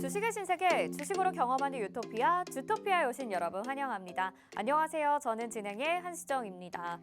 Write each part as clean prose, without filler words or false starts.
주식의 신세계, 주식으로 경험하는 유토피아, 주토피아에 오신 여러분 환영합니다. 안녕하세요. 저는 진행의 한시정입니다.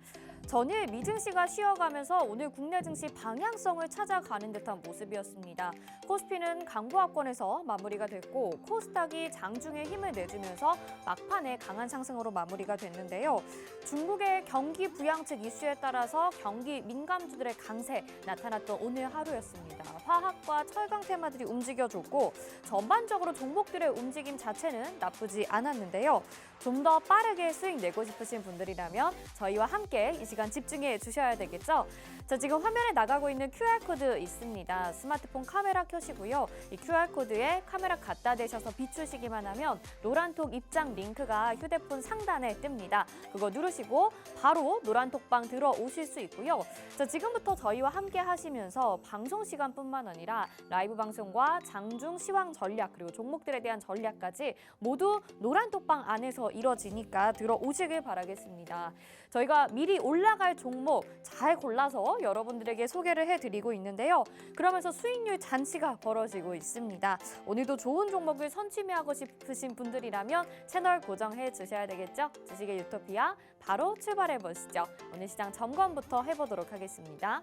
전일 미증시가 쉬어가면서 오늘 국내 증시 방향성을 찾아가는 듯한 모습이었습니다. 코스피는 강보합권에서 마무리가 됐고 코스닥이 장중에 힘을 내주면서 막판에 강한 상승으로 마무리가 됐는데요. 중국의 경기 부양책 이슈에 따라서 경기 민감주들의 강세 나타났던 오늘 하루였습니다. 화학과 철강 테마들이 움직여줬고 전반적으로 종목들의 움직임 자체는 나쁘지 않았는데요. 좀 더 빠르게 수익 내고 싶으신 분들이라면 저희와 함께 이 시간 집중해 주셔야 되겠죠? 자, 지금 화면에 나가고 있는 QR코드 있습니다. 스마트폰 카메라 켜시고요. 이 QR코드에 카메라 갖다 대셔서 비추시기만 하면 노란톡 입장 링크가 휴대폰 상단에 뜹니다. 그거 누르시고 바로 노란톡방 들어오실 수 있고요. 자, 지금부터 저희와 함께 하시면서 방송 시간뿐만 아니라 라이브 방송과 장중 시황 전략 그리고 종목들에 대한 전략까지 모두 노란톡방 안에서 이뤄지니까 들어오시길 바라겠습니다. 저희가 미리 올라갈 종목 잘 골라서 여러분들에게 소개를 해드리고 있는데요. 그러면서 수익률 잔치가 벌어지고 있습니다. 오늘도 좋은 종목을 선취매하고 싶으신 분들이라면 채널 고정해 주셔야 되겠죠? 주식의 유토피아 바로 출발해 보시죠. 오늘 시장 점검부터 해보도록 하겠습니다.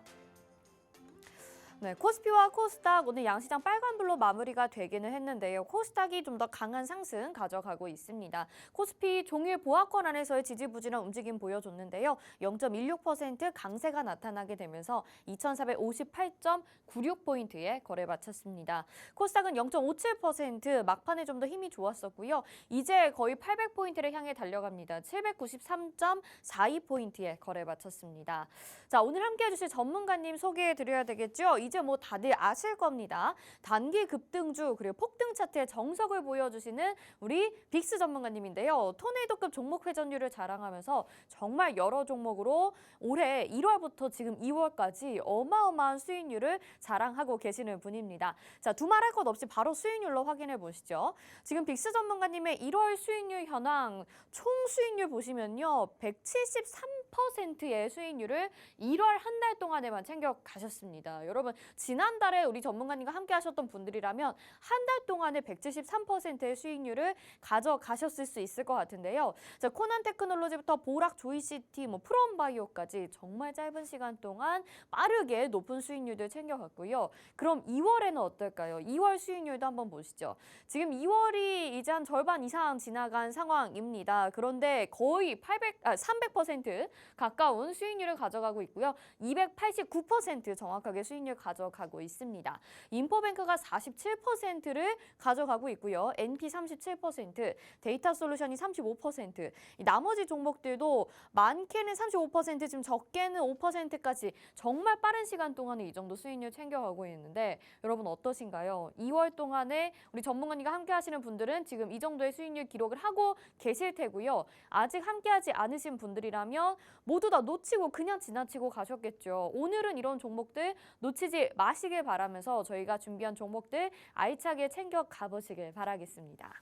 네, 코스피와 코스닥 오늘 양시장 빨간불로 마무리가 되기는 했는데요. 코스닥이 좀 더 강한 상승 가져가고 있습니다. 코스피 종일 보합권 안에서의 지지부진한 움직임 보여줬는데요. 0.16% 강세가 나타나게 되면서 2458.96포인트에 거래 마쳤습니다. 코스닥은 0.57% 막판에 좀 더 힘이 좋았었고요. 이제 거의 800포인트를 향해 달려갑니다. 793.42포인트에 거래 마쳤습니다. 자, 오늘 함께 해주실 전문가님 소개해드려야 되겠죠? 이제 뭐 다들 아실 겁니다. 단기 급등주 그리고 폭등 차트의 정석을 보여주시는 우리 빅스 전문가님인데요. 토네이도급 종목 회전율을 자랑하면서 정말 여러 종목으로 올해 1월부터 지금 2월까지 어마어마한 수익률을 자랑하고 계시는 분입니다. 자, 두말할 것 없이 바로 수익률로 확인해 보시죠. 지금 빅스 전문가님의 1월 수익률 현황 총 수익률 보시면요. 173%의 수익률을 1월 한 달 동안에만 챙겨 가셨습니다. 여러분 지난달에 우리 전문가님과 함께 하셨던 분들이라면 한 달 동안에 173%의 수익률을 가져가셨을 수 있을 것 같은데요. 자, 코난 테크놀로지부터 보락 조이시티, 프롬바이오까지 정말 짧은 시간 동안 빠르게 높은 수익률들 챙겨갔고요. 그럼 2월에는 어떨까요? 2월 수익률도 한번 보시죠. 지금 2월이 이제 한 절반 이상 지나간 상황입니다. 그런데 거의 300% 가까운 수익률을 가져가고 있고요. 289% 정확하게 수익률 가져가고 있습니다. 인포뱅크가 47%를 가져가고 있고요. NP 37%, 데이터 솔루션이 35%, 나머지 종목들도 많게는 35%, 지금 적게는 5%까지 정말 빠른 시간 동안에 이 정도 수익률 챙겨가고 있는데 여러분 어떠신가요? 2월 동안에 우리 전문가님과 함께 하시는 분들은 지금 이 정도의 수익률 기록을 하고 계실 테고요. 아직 함께하지 않으신 분들이라면 모두 다 놓치고 그냥 지나치고 가셨겠죠. 오늘은 이런 종목들 놓치지 마시길 바라면서 저희가 준비한 종목들 알차게 챙겨 가보시길 바라겠습니다.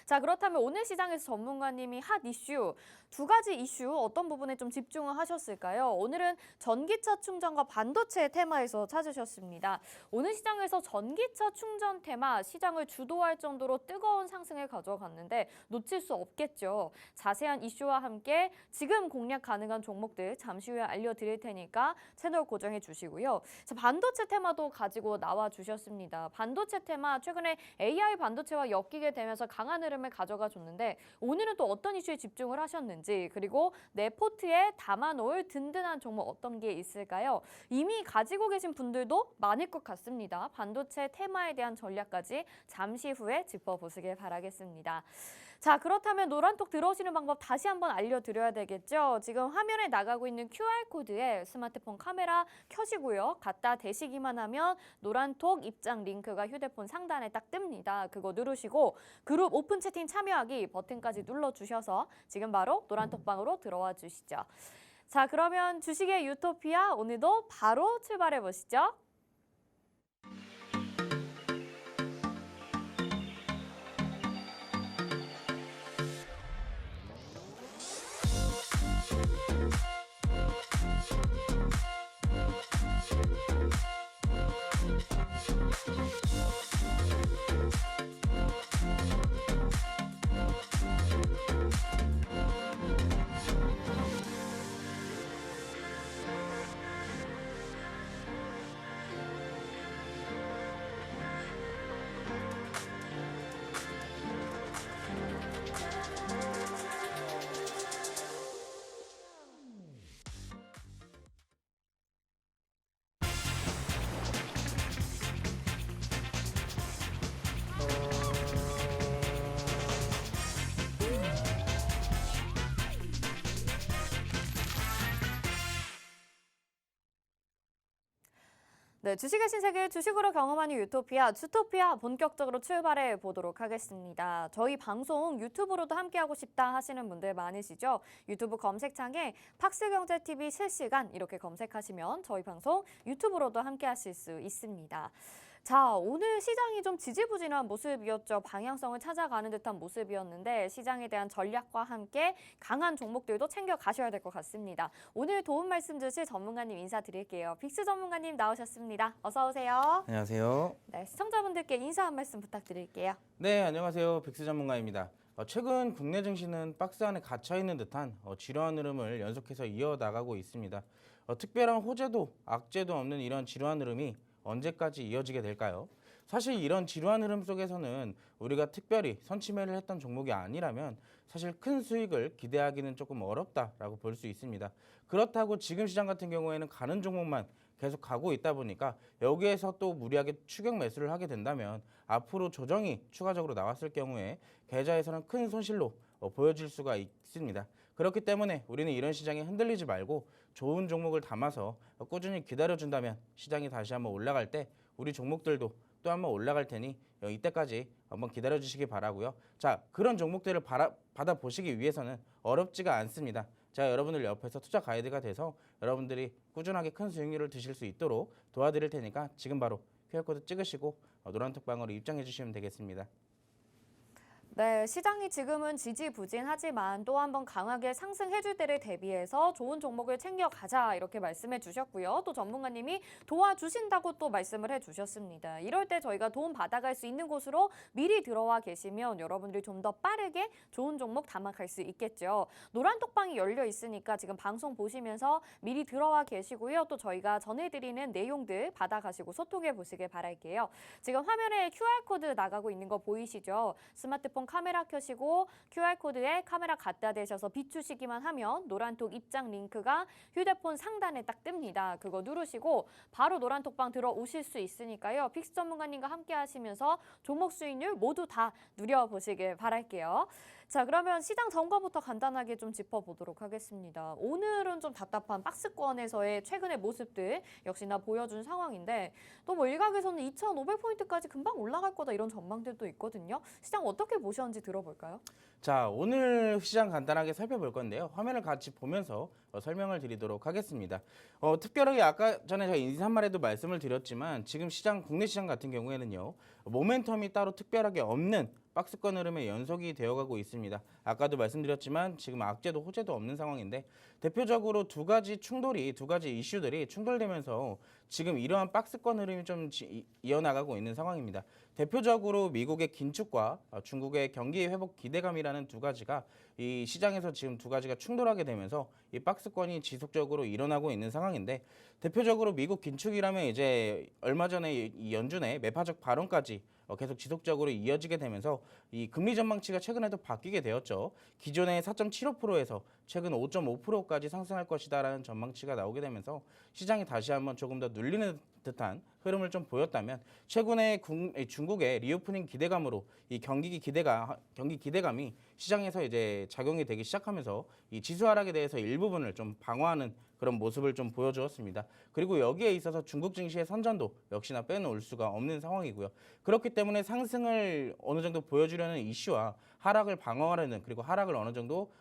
자, 그렇다면 오늘 시장에서 전문가님이 핫 이슈, 두 가지 이슈 어떤 부분에 좀 집중을 하셨을까요? 오늘은 전기차 충전과 반도체 테마에서 찾으셨습니다. 오늘 시장에서 전기차 충전 테마 시장을 주도할 정도로 뜨거운 상승을 가져갔는데 놓칠 수 없겠죠. 자세한 이슈와 함께 지금 공략 가능한 종목들 잠시 후에 알려드릴 테니까 채널 고정해 주시고요. 자, 반도체 테마도 가지고 나와 주셨습니다. 반도체 테마 최근에 AI 반도체와 엮이게 되면서 강한 흐름을 가져가 줬는데 오늘은 또 어떤 이슈에 집중을 하셨는지 그리고 내 포트에 담아놓을 든든한 종목 어떤 게 있을까요? 이미 가지고 계신 분들도 많을 것 같습니다. 반도체 테마에 대한 전략까지 잠시 후에 짚어보시길 바라겠습니다. 자, 그렇다면 노란톡 들어오시는 방법 다시 한번 알려드려야 되겠죠? 지금 화면에 나가고 있는 QR코드에 스마트폰 카메라 켜시고요. 갖다 대시기만 하면 노란톡 입장 링크가 휴대폰 상단에 딱 뜹니다. 그거 누르시고 그룹 오픈 채팅 참여하기 버튼까지 눌러주셔서 지금 바로 노란톡방으로 들어와 주시죠. 자, 그러면 주식의 유토피아 오늘도 바로 출발해 보시죠. 네, 주식의 신세계 주식으로 경험하는 유토피아, 주토피아 본격적으로 출발해 보도록 하겠습니다. 저희 방송 유튜브로도 함께하고 싶다 하시는 분들 많으시죠? 유튜브 검색창에 팍스경제TV 실시간 이렇게 검색하시면 저희 방송 유튜브로도 함께하실 수 있습니다. 자, 오늘 시장이 좀 지지부진한 모습이었죠. 방향성을 찾아가는 듯한 모습이었는데 시장에 대한 전략과 함께 강한 종목들도 챙겨 가셔야 될 것 같습니다. 오늘 도움 말씀 주실 전문가님 인사드릴게요. 빅스 전문가님 나오셨습니다. 어서 오세요. 안녕하세요. 네, 시청자분들께 인사 한 말씀 부탁드릴게요. 네, 안녕하세요. 빅스 전문가입니다. 최근 국내 증시는 박스 안에 갇혀 있는 듯한 지루한 흐름을 연속해서 이어나가고 있습니다. 특별한 호재도 악재도 없는 이런 지루한 흐름이 언제까지 이어지게 될까요? 사실 이런 지루한 흐름 속에서는 우리가 특별히 선취매를 했던 종목이 아니라면 사실 큰 수익을 기대하기는 조금 어렵다라고 볼 수 있습니다. 그렇다고 지금 시장 같은 경우에는 가는 종목만 계속 가고 있다 보니까 여기에서 또 무리하게 추격 매수를 하게 된다면 앞으로 조정이 추가적으로 나왔을 경우에 계좌에서는 큰 손실로 보여질 수가 있습니다. 그렇기 때문에 우리는 이런 시장에 흔들리지 말고 좋은 종목을 담아서 꾸준히 기다려준다면 시장이 다시 한번 올라갈 때 우리 종목들도 또 한번 올라갈 테니 이때까지 한번 기다려주시기 바라고요. 자, 그런 종목들을 받아보시기 위해서는 어렵지가 않습니다. 제가 여러분들 옆에서 투자 가이드가 돼서 여러분들이 꾸준하게 큰 수익률을 드실 수 있도록 도와드릴 테니까 지금 바로 QR코드 찍으시고 노란톡방으로 입장해 주시면 되겠습니다. 네, 시장이 지금은 지지부진하지만 또 한 번 강하게 상승해줄 때를 대비해서 좋은 종목을 챙겨가자 이렇게 말씀해 주셨고요. 또 전문가님이 도와주신다고 또 말씀을 해주셨습니다. 이럴 때 저희가 도움 받아갈 수 있는 곳으로 미리 들어와 계시면 여러분들이 좀 더 빠르게 좋은 종목 담아갈 수 있겠죠. 노란톡방이 열려 있으니까 지금 방송 보시면서 미리 들어와 계시고요. 또 저희가 전해드리는 내용들 받아가시고 소통해 보시길 바랄게요. 지금 화면에 QR코드 나가고 있는 거 보이시죠? 스마트폰 카메라 켜시고 QR코드에 카메라 갖다 대셔서 비추시기만 하면 노란톡 입장 링크가 휴대폰 상단에 딱 뜹니다. 그거 누르시고 바로 노란톡방 들어오실 수 있으니까요. 픽스 전문가님과 함께 하시면서 종목 수익률 모두 다 누려보시길 바랄게요. 자, 그러면 시장 전거부터 간단하게 좀 짚어보도록 하겠습니다. 오늘은 좀 답답한 박스권에서의 최근의 모습들 역시나 보여준 상황인데 또 뭐 일각에서는 2,500포인트까지 금방 올라갈 거다 이런 전망들도 있거든요. 시장 어떻게 보셨는지 들어볼까요? 자, 오늘 시장 간단하게 살펴볼 건데요. 화면을 같이 보면서 설명을 드리도록 하겠습니다. 특별하게 아까 전에 제가 인사말에도 말씀을 드렸지만 지금 시장, 국내 시장 같은 경우에는요. 모멘텀이 따로 특별하게 없는 박스권 흐름의 연속이 되어가고 있습니다. 아까도 말씀드렸지만 지금 악재도 호재도 없는 상황인데 대표적으로 두 가지 이슈들이 충돌되면서 지금 이러한 박스권 흐름이 좀 이어나가고 있는 상황입니다. 대표적으로 미국의 긴축과 중국의 경기 회복 기대감이라는 두 가지가 이 시장에서 지금 두 가지가 충돌하게 되면서 이 박스권이 지속적으로 일어나고 있는 상황인데 대표적으로 미국 긴축이라면 이제 얼마 전에 이 연준의 매파적 발언까지 계속 지속적으로 이어지게 되면서 이 금리 전망치가 최근에도 바뀌게 되었죠. 기존의 4.75%에서 최근 5.5%까지 상승할 것이다라는 전망치가 나오게 되면서 시장이 다시 한번 조금 더 눌리는 듯한 흐름을 좀 보였다면 최근에 중국의 리오프닝 기대감으로 이 경기 기대감이 시장에서 이제 작용이 되기 시작하면서 이 지수 하락에 대해서 일부분을 좀 방어하는 그런 모습을 좀 보여주었습니다. 그리고 여기에 있어서 중국 증시의 선전도 역시나 빼놓을 수가 없는 상황이고요. 그렇기 때문에 상승을 어느 정도 보여주려는 이슈와 하락을 방어하려는 그리고 하락을 어느 정도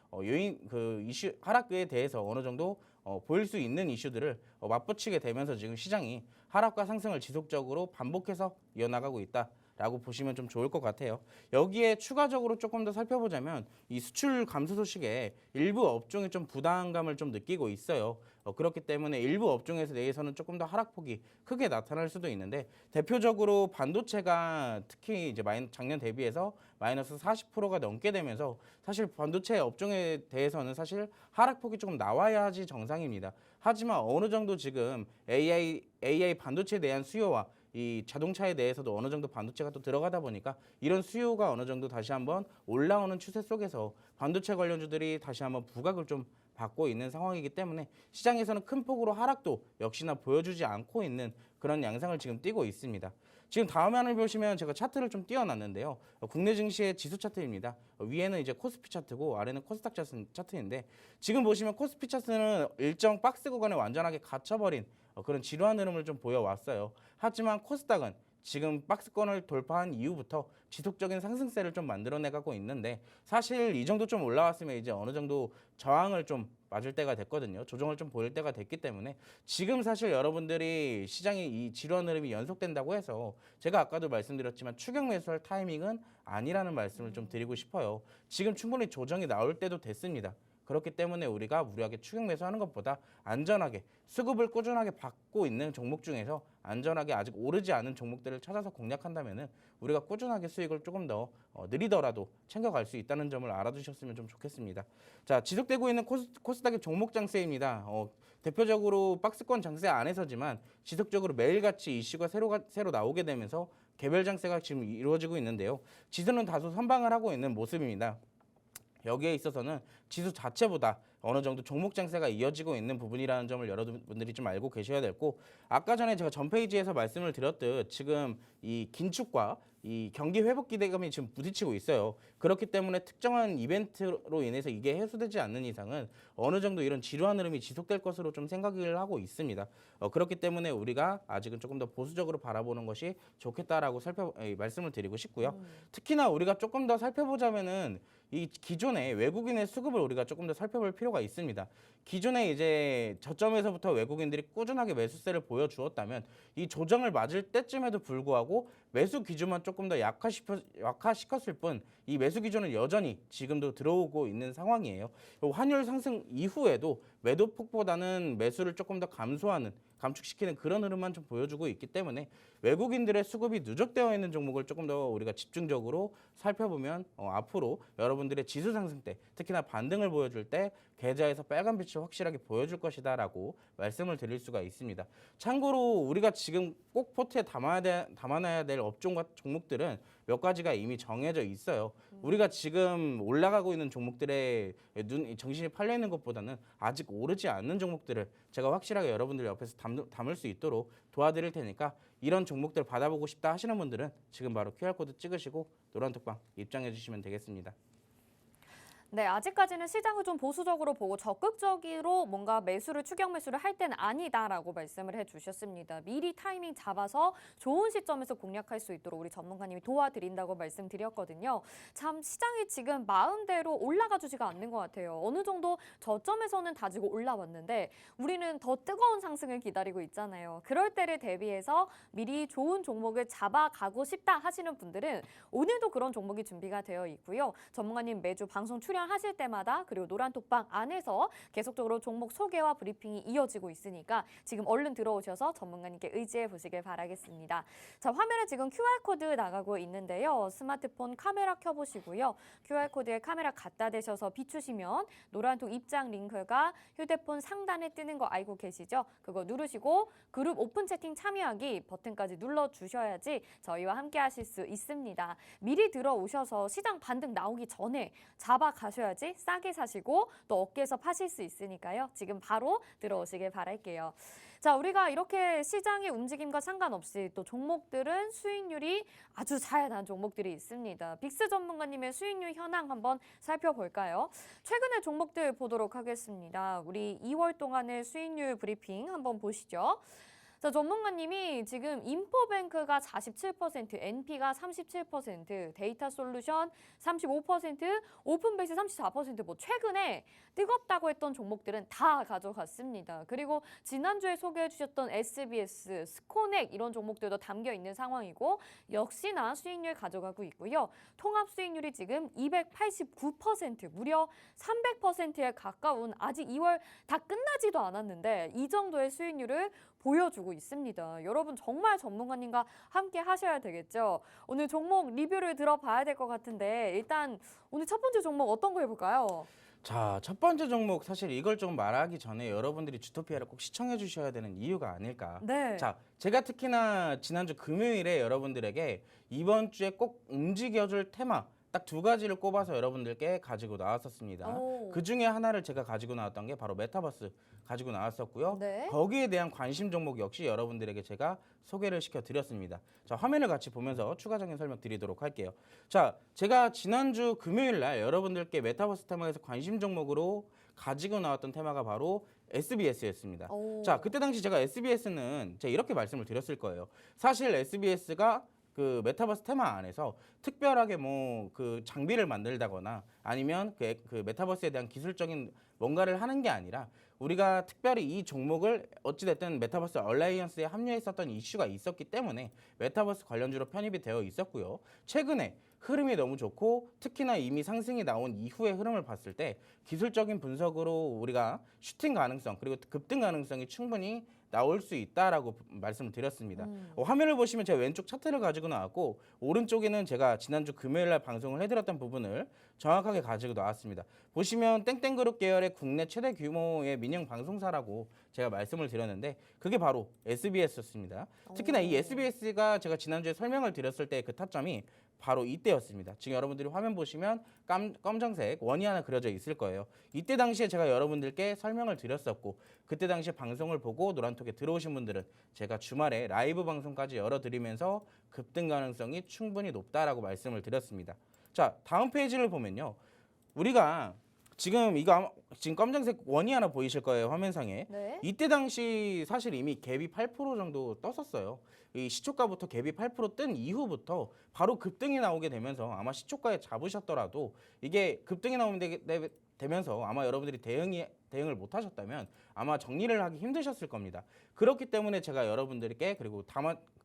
하락에 대해서 어느 정도 보일 수 있는 이슈들을 맞붙이게 되면서 지금 시장이 하락과 상승을 지속적으로 반복해서 이어나가고 있다. 라고 보시면 좀 좋을 것 같아요. 여기에 추가적으로 조금 더 살펴보자면 이 수출 감소 소식에 일부 업종이 좀 부담감을 좀 느끼고 있어요. 그렇기 때문에 일부 업종에서 내에서는 조금 더 하락폭이 크게 나타날 수도 있는데 대표적으로 반도체가 특히 이제 작년 대비해서 마이너스 40%가 넘게 되면서 사실 반도체 업종에 대해서는 사실 하락폭이 조금 나와야 하지 정상입니다. 하지만 어느 정도 지금 AI 반도체에 대한 수요와 이 자동차에 대해서도 어느 정도 반도체가 또 들어가다 보니까 이런 수요가 어느 정도 다시 한번 올라오는 추세 속에서 반도체 관련주들이 다시 한번 부각을 좀 받고 있는 상황이기 때문에 시장에서는 큰 폭으로 하락도 역시나 보여주지 않고 있는 그런 양상을 지금 띠고 있습니다. 지금 다음 화면을 보시면 제가 차트를 좀 띄워놨는데요. 국내 증시의 지수 차트입니다. 위에는 이제 코스피 차트고 아래는 코스닥 차트인데 지금 보시면 코스피 차트는 일정 박스 구간에 완전하게 갇혀버린 그런 지루한 흐름을 좀 보여왔어요. 하지만 코스닥은 지금 박스권을 돌파한 이후부터 지속적인 상승세를 좀 만들어내가고 있는데 사실 이 정도 좀 올라왔으면 이제 어느 정도 저항을 좀 맞을 때가 됐거든요. 조정을 좀 보일 때가 됐기 때문에 지금 사실 여러분들이 시장이 이 지루한 흐름이 연속된다고 해서 제가 아까도 말씀드렸지만 추격 매수할 타이밍은 아니라는 말씀을 좀 드리고 싶어요. 지금 충분히 조정이 나올 때도 됐습니다. 그렇기 때문에 우리가 무리하게 추격 매수하는 것보다 안전하게 수급을 꾸준하게 받고 있는 종목 중에서 안전하게 아직 오르지 않은 종목들을 찾아서 공략한다면은 우리가 꾸준하게 수익을 조금 더 느리더라도 챙겨갈 수 있다는 점을 알아두셨으면 좀 좋겠습니다. 자, 지속되고 있는 코스닥의 종목 장세입니다. 대표적으로 박스권 장세 안에서지만 지속적으로 매일같이 이슈가 새로 나오게 되면서 개별 장세가 지금 이루어지고 있는데요. 지수는 다소 선방을 하고 있는 모습입니다. 여기에 있어서는 지수 자체보다 어느 정도 종목 장세가 이어지고 있는 부분이라는 점을 여러분들이 좀 알고 계셔야 되고 아까 전에 제가 전 페이지에서 말씀을 드렸듯 지금 이 긴축과 이 경기 회복 기대감이 지금 부딪히고 있어요. 그렇기 때문에 특정한 이벤트로 인해서 이게 해소되지 않는 이상은 어느 정도 이런 지루한 흐름이 지속될 것으로 좀 생각을 하고 있습니다. 그렇기 때문에 우리가 아직은 조금 더 보수적으로 바라보는 것이 좋겠다라고 말씀을 드리고 싶고요. 특히나 우리가 조금 더 살펴보자면은 이 기존의 외국인의 수급을 우리가 조금 더 살펴볼 필요가 있습니다. 기존에 이제 저점에서부터 외국인들이 꾸준하게 매수세를 보여주었다면 이 조정을 맞을 때쯤에도 불구하고 매수 기준만 조금 더 약화시켰을 뿐 이 매수 기준은 여전히 지금도 들어오고 있는 상황이에요. 환율 상승 이후에도 매도폭보다는 매수를 조금 더 감축시키는 그런 흐름만 좀 보여주고 있기 때문에 외국인들의 수급이 누적되어 있는 종목을 조금 더 우리가 집중적으로 살펴보면 앞으로 여러분들의 지수 상승 때 특히나 반등을 보여줄 때 계좌에서 빨간 빛을 확실하게 보여줄 것이다라고 말씀을 드릴 수가 있습니다. 참고로 우리가 지금 꼭 포트에 담아놔야 될 업종과 종목들은 몇 가지가 이미 정해져 있어요. 우리가 지금 올라가고 있는 종목들에 정신이 팔려 있는 것보다는 아직 오르지 않는 종목들을 제가 확실하게 여러분들 옆에서 담을 수 있도록 도와드릴 테니까 이런 종목들 받아보고 싶다 하시는 분들은 지금 바로 QR코드 찍으시고 노란톡방 입장해 주시면 되겠습니다. 네, 아직까지는 시장을 좀 보수적으로 보고 적극적으로 뭔가 추격 매수를 할 때는 아니다라고 말씀을 해주셨습니다. 미리 타이밍 잡아서 좋은 시점에서 공략할 수 있도록 우리 전문가님이 도와드린다고 말씀드렸거든요. 참 시장이 지금 마음대로 올라가 주지가 않는 것 같아요. 어느 정도 저점에서는 다지고 올라왔는데 우리는 더 뜨거운 상승을 기다리고 있잖아요. 그럴 때를 대비해서 미리 좋은 종목을 잡아가고 싶다 하시는 분들은 오늘도 그런 종목이 준비가 되어 있고요. 전문가님 매주 방송 출연하실 때마다 그리고 노란톡방 안에서 계속적으로 종목 소개와 브리핑이 이어지고 있으니까 지금 얼른 들어오셔서 전문가님께 의지해 보시길 바라겠습니다. 자, 화면에 지금 QR코드 나가고 있는데요. 스마트폰 카메라 켜보시고요. QR코드에 카메라 갖다 대셔서 비추시면 노란톡 입장 링크가 휴대폰 상단에 뜨는 거 알고 계시죠? 그거 누르시고 그룹 오픈 채팅 참여하기 버튼까지 눌러주셔야지 저희와 함께 하실 수 있습니다. 미리 들어오셔서 시장 반등 나오기 전에 잡아가셔야지 싸게 사시고 또 어깨에서 파실 수 있으니까요. 지금 바로 들어오시길 바랄게요. 자, 우리가 이렇게 시장의 움직임과 상관없이 또 종목들은 수익률이 아주 잘 난 종목들이 있습니다. 빅스 전문가님의 수익률 현황 한번 살펴볼까요? 최근의 종목들 보도록 하겠습니다. 우리 2월 동안의 수익률 브리핑 한번 보시죠. 자, 전문가님이 지금 인포뱅크가 47%, NP가 37%, 데이터 솔루션 35%, 오픈베이스 34%뭐 최근에 뜨겁다고 했던 종목들은 다 가져갔습니다. 그리고 지난주에 소개해 주셨던 SBS, 스코넥 이런 종목들도 담겨 있는 상황이고 역시나 수익률 가져가고 있고요. 통합 수익률이 지금 289%, 무려 300%에 가까운 아직 2월 다 끝나지도 않았는데 이 정도의 수익률을 보여주고 있습니다. 여러분 정말 전문가님과 함께 하셔야 되겠죠. 오늘 종목 리뷰를 들어봐야 될 것 같은데 일단 오늘 첫 번째 종목 어떤 거 해볼까요? 자, 첫 번째 종목 사실 이걸 좀 말하기 전에 여러분들이 주토피아를 꼭 시청해 주셔야 되는 이유가 아닐까. 네. 자, 제가 특히나 지난주 금요일에 여러분들에게 이번 주에 꼭 움직여줄 테마 딱 두 가지를 꼽아서 여러분들께 가지고 나왔었습니다. 오. 그 중에 하나를 제가 가지고 나왔던 게 바로 메타버스 가지고 나왔었고요. 네. 거기에 대한 관심 종목 역시 여러분들에게 제가 소개를 시켜드렸습니다. 자, 화면을 같이 보면서 추가적인 설명 드리도록 할게요. 자, 제가 지난주 금요일 날 여러분들께 메타버스 테마에서 관심 종목으로 가지고 나왔던 테마가 바로 SBS였습니다. 오. 자, 그때 당시 제가 SBS는 제가 이렇게 말씀을 드렸을 거예요. 사실 SBS가 그 메타버스 테마 안에서 특별하게 뭐 그 장비를 만들다거나 아니면 그 메타버스에 대한 기술적인 뭔가를 하는 게 아니라 우리가 특별히 이 종목을 어찌됐든 메타버스 얼라이언스에 합류했었던 이슈가 있었기 때문에 메타버스 관련주로 편입이 되어 있었고요. 최근에 흐름이 너무 좋고 특히나 이미 상승이 나온 이후의 흐름을 봤을 때 기술적인 분석으로 우리가 슈팅 가능성 그리고 급등 가능성이 충분히 나올 수 있다라고 말씀을 드렸습니다. 화면을 보시면 제가 왼쪽 차트를 가지고 나왔고 오른쪽에는 제가 지난주 금요일 날 방송을 해드렸던 부분을 정확하게 가지고 나왔습니다. 보시면 땡땡그룹 계열의 국내 최대 규모의 민영 방송사라고 제가 말씀을 드렸는데 그게 바로 SBS였습니다. 특히나 이 SBS가 제가 지난주에 설명을 드렸을 때 그 타점이 바로 이때였습니다. 지금 여러분들이 화면 보시면 검정색 원이 하나 그려져 있을 거예요. 이때 당시에 제가 여러분들께 설명을 드렸었고 그때 당시에 방송을 보고 노란톡에 들어오신 분들은 제가 주말에 라이브 방송까지 열어드리면서 급등 가능성이 충분히 높다라고 말씀을 드렸습니다. 자, 다음 페이지를 보면요. 우리가 지금 지금 검정색 원이 하나 보이실 거예요. 화면상에. 네. 이때 당시 사실 이미 갭이 8% 정도 떴었어요. 이 시초가부터 갭이 8%뜬 이후부터 바로 급등이 나오게 되면서 아마 시초가에 잡으셨더라도 이게 급등이 되면서 아마 여러분들이 대응을 못 하셨다면 아마 정리를 하기 힘드셨을 겁니다. 그렇기 때문에 제가 여러분들께 그리고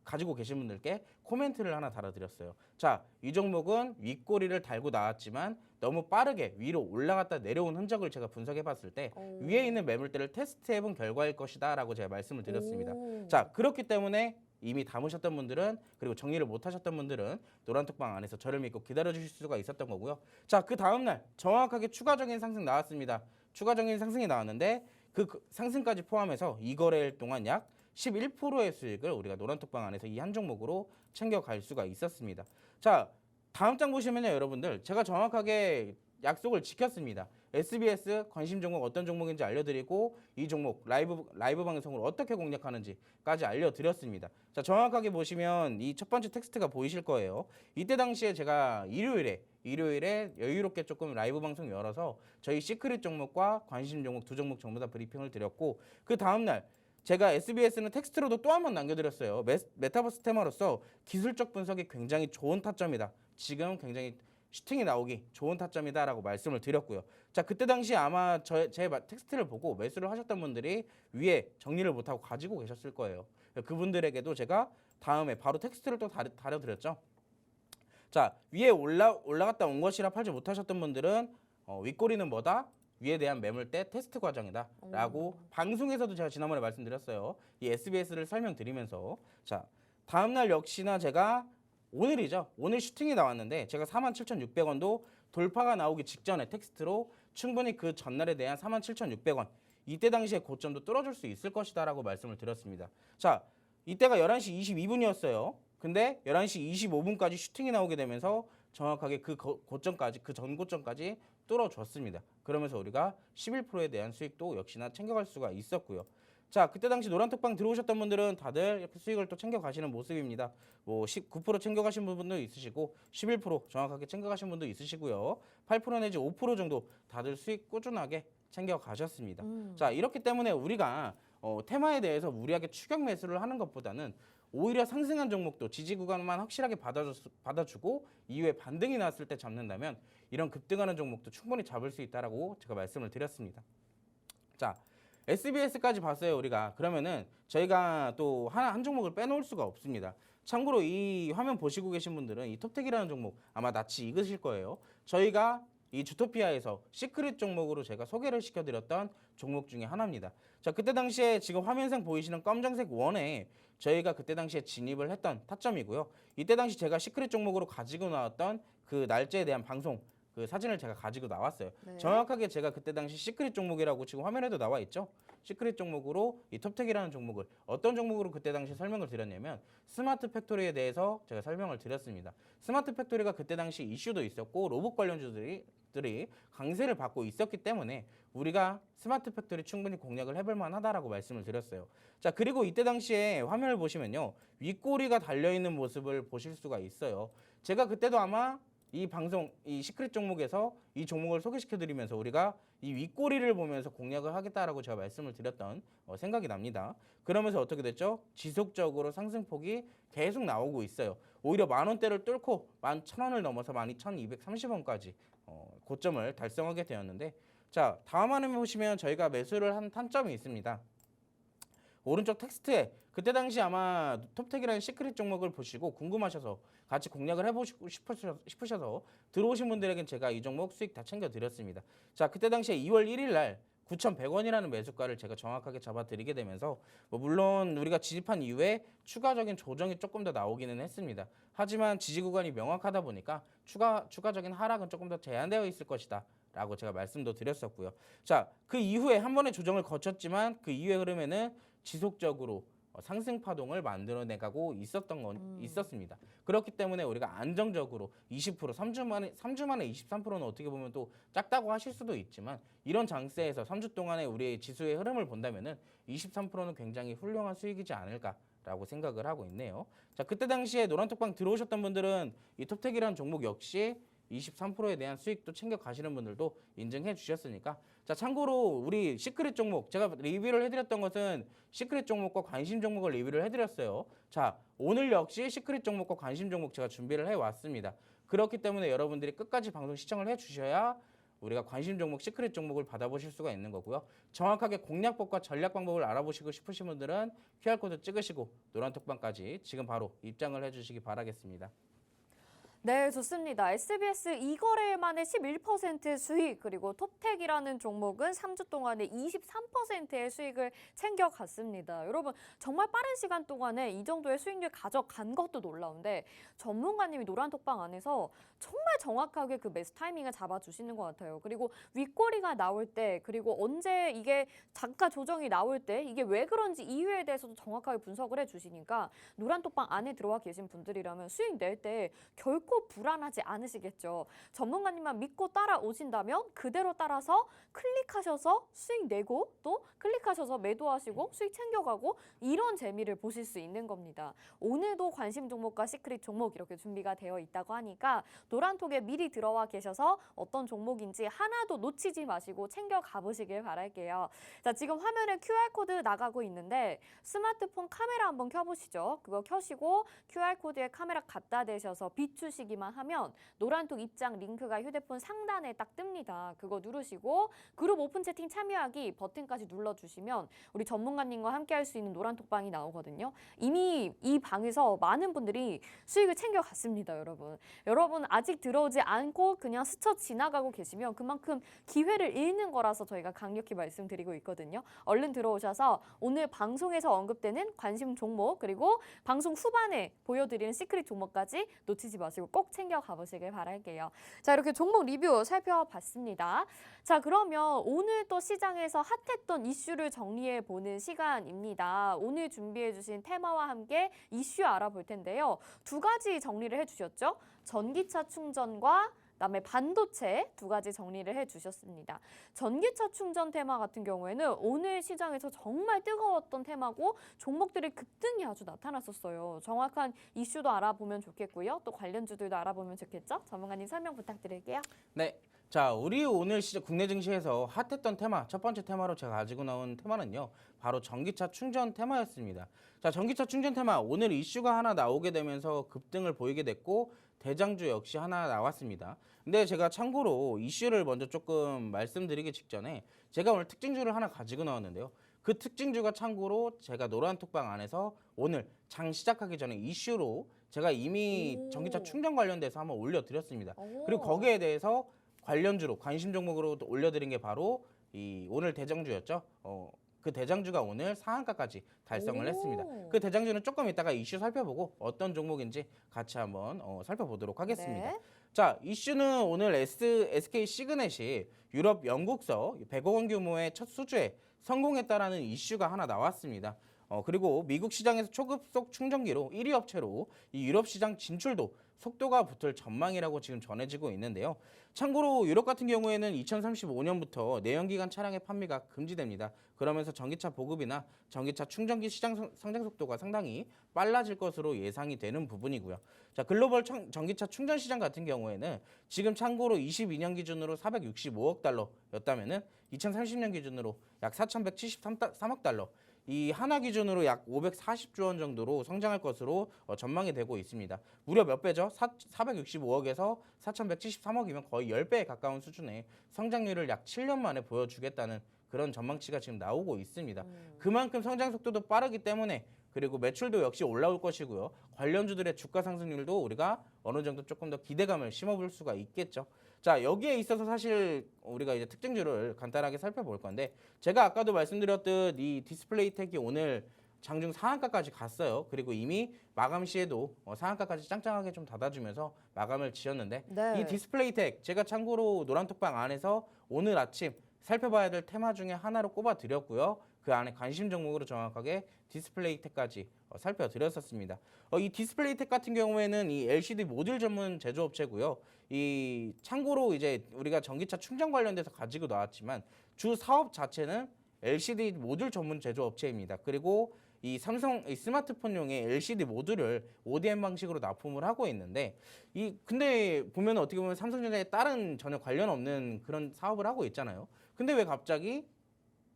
가지고 계신 분들께 코멘트를 하나 달아드렸어요. 자, 이 종목은 윗꼬리를 달고 나왔지만 너무 빠르게 위로 올라갔다 내려온 흔적을 제가 분석해봤을 때 위에 있는 매물대를 테스트해본 결과일 것이다 라고 제가 말씀을 드렸습니다. 자, 그렇기 때문에 이미 담으셨던 분들은 그리고 정리를 못 하셨던 분들은 노란톡방 안에서 저를 믿고 기다려주실 수가 있었던 거고요. 자, 그 다음날 정확하게 추가적인 상승 나왔습니다. 추가적인 상승이 나왔는데 그 상승까지 포함해서 이 거래일 동안 약 11%의 수익을 우리가 노란톡방 안에서 이 한 종목으로 챙겨갈 수가 있었습니다. 자, 다음 장 보시면요, 여러분들 제가 정확하게 약속을 지켰습니다. SBS 관심 종목 어떤 종목인지 알려드리고 이 종목 라이브 방송을 어떻게 공략하는지까지 알려드렸습니다. 자, 정확하게 보시면 이 첫 번째 텍스트가 보이실 거예요. 이때 당시에 제가 일요일에 여유롭게 조금 라이브 방송 열어서 저희 시크릿 종목과 관심 종목 두 종목 전부 다 브리핑을 드렸고 그 다음날 제가 SBS는 텍스트로도 또 한 번 남겨드렸어요. 메타버스 테마로서 기술적 분석이 굉장히 좋은 타점이다. 지금 굉장히 슈팅이 나오기 좋은 타점이다라고 말씀을 드렸고요. 자, 그때 당시 아마 제 텍스트를 보고 매수를 하셨던 분들이 위에 정리를 못하고 가지고 계셨을 거예요. 그분들에게도 제가 다음에 바로 텍스트를 또 다려드렸죠. 자, 위에 올라갔다 온 것이라 팔지 못하셨던 분들은 윗꼬리는 뭐다? 위에 대한 매물대 테스트 과정이다 라고 방송에서도 제가 지난번에 말씀드렸어요. 이 SBS를 설명드리면서 자, 다음날 역시나 제가 오늘이죠. 오늘 슈팅이 나왔는데 제가 47,600원도 돌파가 나오기 직전에 텍스트로 충분히 그 전날에 대한 47,600원 이때 당시에 고점도 뚫어줄 수 있을 것이다 라고 말씀을 드렸습니다. 자, 이때가 11시 22분이었어요. 근데 11시 25분까지 슈팅이 나오게 되면서 정확하게 그 고점까지 그 전 고점까지 뚫어줬습니다. 그러면서 우리가 11%에 대한 수익도 역시나 챙겨갈 수가 있었고요. 자, 그때 당시 노란톡방 들어오셨던 분들은 다들 이렇게 수익을 또 챙겨가시는 모습입니다. 뭐 19% 챙겨가신 분도 있으시고 11% 정확하게 챙겨가신 분도 있으시고요. 8% 내지 5% 정도 다들 수익 꾸준하게 챙겨가셨습니다. 자, 이렇기 때문에 우리가 테마에 대해서 무리하게 추격 매수를 하는 것보다는 오히려 상승한 종목도 지지 구간만 확실하게 받아주고 이후에 반등이 나왔을 때 잡는다면 이런 급등하는 종목도 충분히 잡을 수 있다라고 제가 말씀을 드렸습니다. 자, SBS까지 봤어요 우리가. 그러면은 저희가 또 한 종목을 빼놓을 수가 없습니다. 참고로 이 화면 보시고 계신 분들은 이 톱텍이라는 종목 아마 낯이 익으실 거예요. 저희가 이 주토피아에서 시크릿 종목으로 제가 소개를 시켜드렸던 종목 중에 하나입니다. 자, 그때 당시에 지금 화면상 보이시는 검정색 원에 저희가 그때 당시에 진입을 했던 타점이고요. 이때 당시 제가 시크릿 종목으로 가지고 나왔던 그 날짜에 대한 방송 그 사진을 제가 가지고 나왔어요. 네. 정확하게 제가 그때 당시 시크릿 종목이라고 지금 화면에도 나와 있죠. 시크릿 종목으로 이 톱텍이라는 종목을 어떤 종목으로 그때 당시 설명을 드렸냐면 스마트 팩토리에 대해서 제가 설명을 드렸습니다. 스마트 팩토리가 그때 당시 이슈도 있었고 로봇 관련주들이 강세를 받고 있었기 때문에 우리가 스마트 팩토리 충분히 공략을 해볼 만하다라고 말씀을 드렸어요. 자, 그리고 이때 당시에 화면을 보시면요. 윗꼬리가 달려있는 모습을 보실 수가 있어요. 제가 그때도 아마 이 방송, 이 시크릿 종목에서 이 종목을 소개시켜드리면서 우리가 이 윗꼬리를 보면서 공략을 하겠다라고 제가 말씀을 드렸던 생각이 납니다. 그러면서 어떻게 됐죠? 지속적으로 상승폭이 계속 나오고 있어요. 오히려 10,000원대를 뚫고 11,000원을 넘어서 12,230원까지 고점을 달성하게 되었는데, 자, 다음 화면 보시면 저희가 매수를 한 탄점이 있습니다. 오른쪽 텍스트에 그때 당시 아마 톱텍이라는 시크릿 종목을 보시고 궁금하셔서 같이 공략을 해보시고 싶으셔서 들어오신 분들에겐 제가 이 종목 수익 다 챙겨드렸습니다. 자, 그때 당시에 2월 1일 날 9,100원이라는 매수가를 제가 정확하게 잡아드리게 되면서 물론 우리가 진입한 이후에 추가적인 조정이 조금 더 나오기는 했습니다. 하지만 지지 구간이 명확하다 보니까 추가적인 하락은 조금 더 제한되어 있을 것이다 라고 제가 말씀도 드렸었고요. 자, 그 이후에 한 번의 조정을 거쳤지만 그 이후의 흐름에는 지속적으로 상승 파동을 만들어내가고 있었습니다. 그렇기 때문에 우리가 안정적으로 20%, 3주 만에 23%는 어떻게 보면 또 작다고 하실 수도 있지만 이런 장세에서 3주 동안의 우리의 지수의 흐름을 본다면은 23%는 굉장히 훌륭한 수익이지 않을까라고 생각을 하고 있네요. 자, 그때 당시에 노란톡방 들어오셨던 분들은 이 톱텍이라는 종목 역시 23%에 대한 수익도 챙겨 가시는 분들도 인증해 주셨으니까, 자, 참고로 우리 시크릿 종목 제가 리뷰를 해드렸던 것은 시크릿 종목과 관심 종목을 리뷰를 해드렸어요. 자, 오늘 역시 시크릿 종목과 관심 종목 제가 준비를 해왔습니다. 그렇기 때문에 여러분들이 끝까지 방송 시청을 해주셔야 우리가 관심 종목 시크릿 종목을 받아보실 수가 있는 거고요. 정확하게 공략법과 전략 방법을 알아보시고 싶으신 분들은 QR코드 찍으시고 노란톡방까지 지금 바로 입장을 해주시기 바라겠습니다. 네, 좋습니다. SBS 2거래일 만에 11% 수익, 그리고 톱텍이라는 종목은 3주 동안에 23%의 수익을 챙겨갔습니다. 여러분, 정말 빠른 시간 동안에 이 정도의 수익률 가져간 것도 놀라운데 전문가님이 노란톡방 안에서 정말 정확하게 그 매수 타이밍을 잡아주시는 것 같아요. 그리고 윗꼬리가 나올 때, 그리고 언제 이게 단가 조정이 나올 때 이게 왜 그런지 이유에 대해서도 정확하게 분석을 해주시니까 노란톡방 안에 들어와 계신 분들이라면 수익 낼 때 결코 불안하지 않으시겠죠. 전문가님만 믿고 따라오신다면 그대로 따라서 클릭하셔서 수익 내고 또 클릭하셔서 매도하시고 수익 챙겨가고 이런 재미를 보실 수 있는 겁니다. 오늘도 관심 종목과 시크릿 종목 이렇게 준비가 되어 있다고 하니까 노란톡에 미리 들어와 계셔서 어떤 종목인지 하나도 놓치지 마시고 챙겨 가보시길 바랄게요. 자, 지금 화면에 QR코드 나가고 있는데 스마트폰 카메라 한번 켜보시죠. 그거 켜시고 QR코드에 카메라 갖다 대셔서 비추시기만 하면 노란톡 입장 링크가 휴대폰 상단에 딱 뜹니다. 그거 누르시고 그룹 오픈 채팅 참여하기 버튼까지 눌러주시면 우리 전문가님과 함께 할 수 있는 노란톡방이 나오거든요. 이미 이 방에서 많은 분들이 수익을 챙겨갔습니다, 여러분. 여러분 아직 들어오지 않고 그냥 스쳐 지나가고 계시면 그만큼 기회를 잃는 거라서 저희가 강력히 말씀드리고 있거든요. 얼른 들어오셔서 오늘 방송에서 언급되는 관심 종목 그리고 방송 후반에 보여드리는 시크릿 종목까지 놓치지 마시고 꼭 챙겨 가보시길 바랄게요. 자, 이렇게 종목 리뷰 살펴봤습니다. 자, 그러면 오늘 또 시장에서 핫했던 이슈를 정리해 보는 시간입니다. 오늘 준비해 주신 테마와 함께 이슈 알아볼 텐데요. 두 가지 정리를 해주셨죠. 전기차 충전과 그다음에 반도체 두 가지 정리를 해주셨습니다. 전기차 충전 테마 같은 경우에는 오늘 시장에서 정말 뜨거웠던 테마고 종목들의 급등이 아주 나타났었어요. 정확한 이슈도 알아보면 좋겠고요. 또 관련주들도 알아보면 좋겠죠? 전문가님 설명 부탁드릴게요. 네, 자, 우리 오늘 국내 증시에서 핫했던 테마, 첫 번째 테마로 제가 가지고 나온 테마는요. 바로 전기차 충전 테마였습니다. 자, 전기차 충전 테마, 오늘 이슈가 하나 나오게 되면서 급등을 보이게 됐고 대장주 역시 하나 나왔습니다. 근데 제가 참고로 이슈를 먼저 조금 말씀드리기 직전에 제가 오늘 특징주를 하나 가지고 나왔는데요. 그 특징주가 참고로 제가 노란톡방 안에서 오늘 장 시작하기 전에 이슈로 제가 이미 오. 전기차 충전 관련돼서 한번 올려드렸습니다. 오. 그리고 거기에 대해서 관련주로 관심 종목으로 올려드린 게 바로 이 오늘 대장주였죠. 그 대장주가 오늘 상한가까지 달성을 오. 했습니다. 그 대장주는 조금 이따가 이슈 살펴보고 어떤 종목인지 같이 한번 살펴보도록 하겠습니다. 네. 자, 이슈는 오늘 SK 시그넷이 유럽 영국서 100억 원 규모의 첫 수주에 성공했다라는 이슈가 하나 나왔습니다. 그리고 미국 시장에서 초급속 충전기로 1위 업체로 이 유럽 시장 진출도 속도가 붙을 전망이라고 지금 전해지고 있는데요. 참고로 유럽 같은 경우에는 2035년부터 내연기관 차량의 판매가 금지됩니다. 그러면서 전기차 보급이나 전기차 충전기 시장 성장 속도가 상당히 빨라질 것으로 예상이 되는 부분이고요. 자, 글로벌 전기차 충전 시장 같은 경우에는 지금 참고로 22년 기준으로 465억 달러였다면은 2030년 기준으로 약 4,173억 달러, 이 하나 기준으로 약 540조 원 정도로 성장할 것으로 전망이 되고 있습니다. 무려 몇 배죠? 465억에서 4,173억이면 거의 10배에 가까운 수준의 성장률을 약 7년 만에 보여주겠다는 그런 전망치가 지금 나오고 있습니다. 그만큼 성장 속도도 빠르기 때문에 그리고 매출도 역시 올라올 것이고요. 관련주들의 주가 상승률도 우리가 어느 정도 조금 더 기대감을 심어볼 수가 있겠죠. 자, 여기에 있어서 사실 우리가 이제 특징주를 간단하게 살펴볼 건데 제가 아까도 말씀드렸듯 이 디스플레이텍이 오늘 장중 상한가까지 갔어요. 그리고 이미 마감 시에도 상한가까지 짱짱하게 좀 닫아주면서 마감을 지었는데 네. 이 디스플레이텍 제가 참고로 노란톡방 안에서 오늘 아침 살펴봐야 될 테마 중에 하나로 꼽아드렸고요. 그 안에 관심 종목으로 정확하게 디스플레이텍까지 살펴드렸었습니다. 이 디스플레이텍 같은 경우에는 이 LCD 모듈 전문 제조업체고요. 이 참고로 이제 우리가 전기차 충전 관련돼서 가지고 나왔지만 주 사업 자체는 LCD 모듈 전문 제조업체입니다. 그리고 이 삼성 스마트폰용의 LCD 모듈을 ODM 방식으로 납품을 하고 있는데 근데 보면 어떻게 보면 삼성전자에 다른 전혀 관련 없는 그런 사업을 하고 있잖아요. 근데 왜 갑자기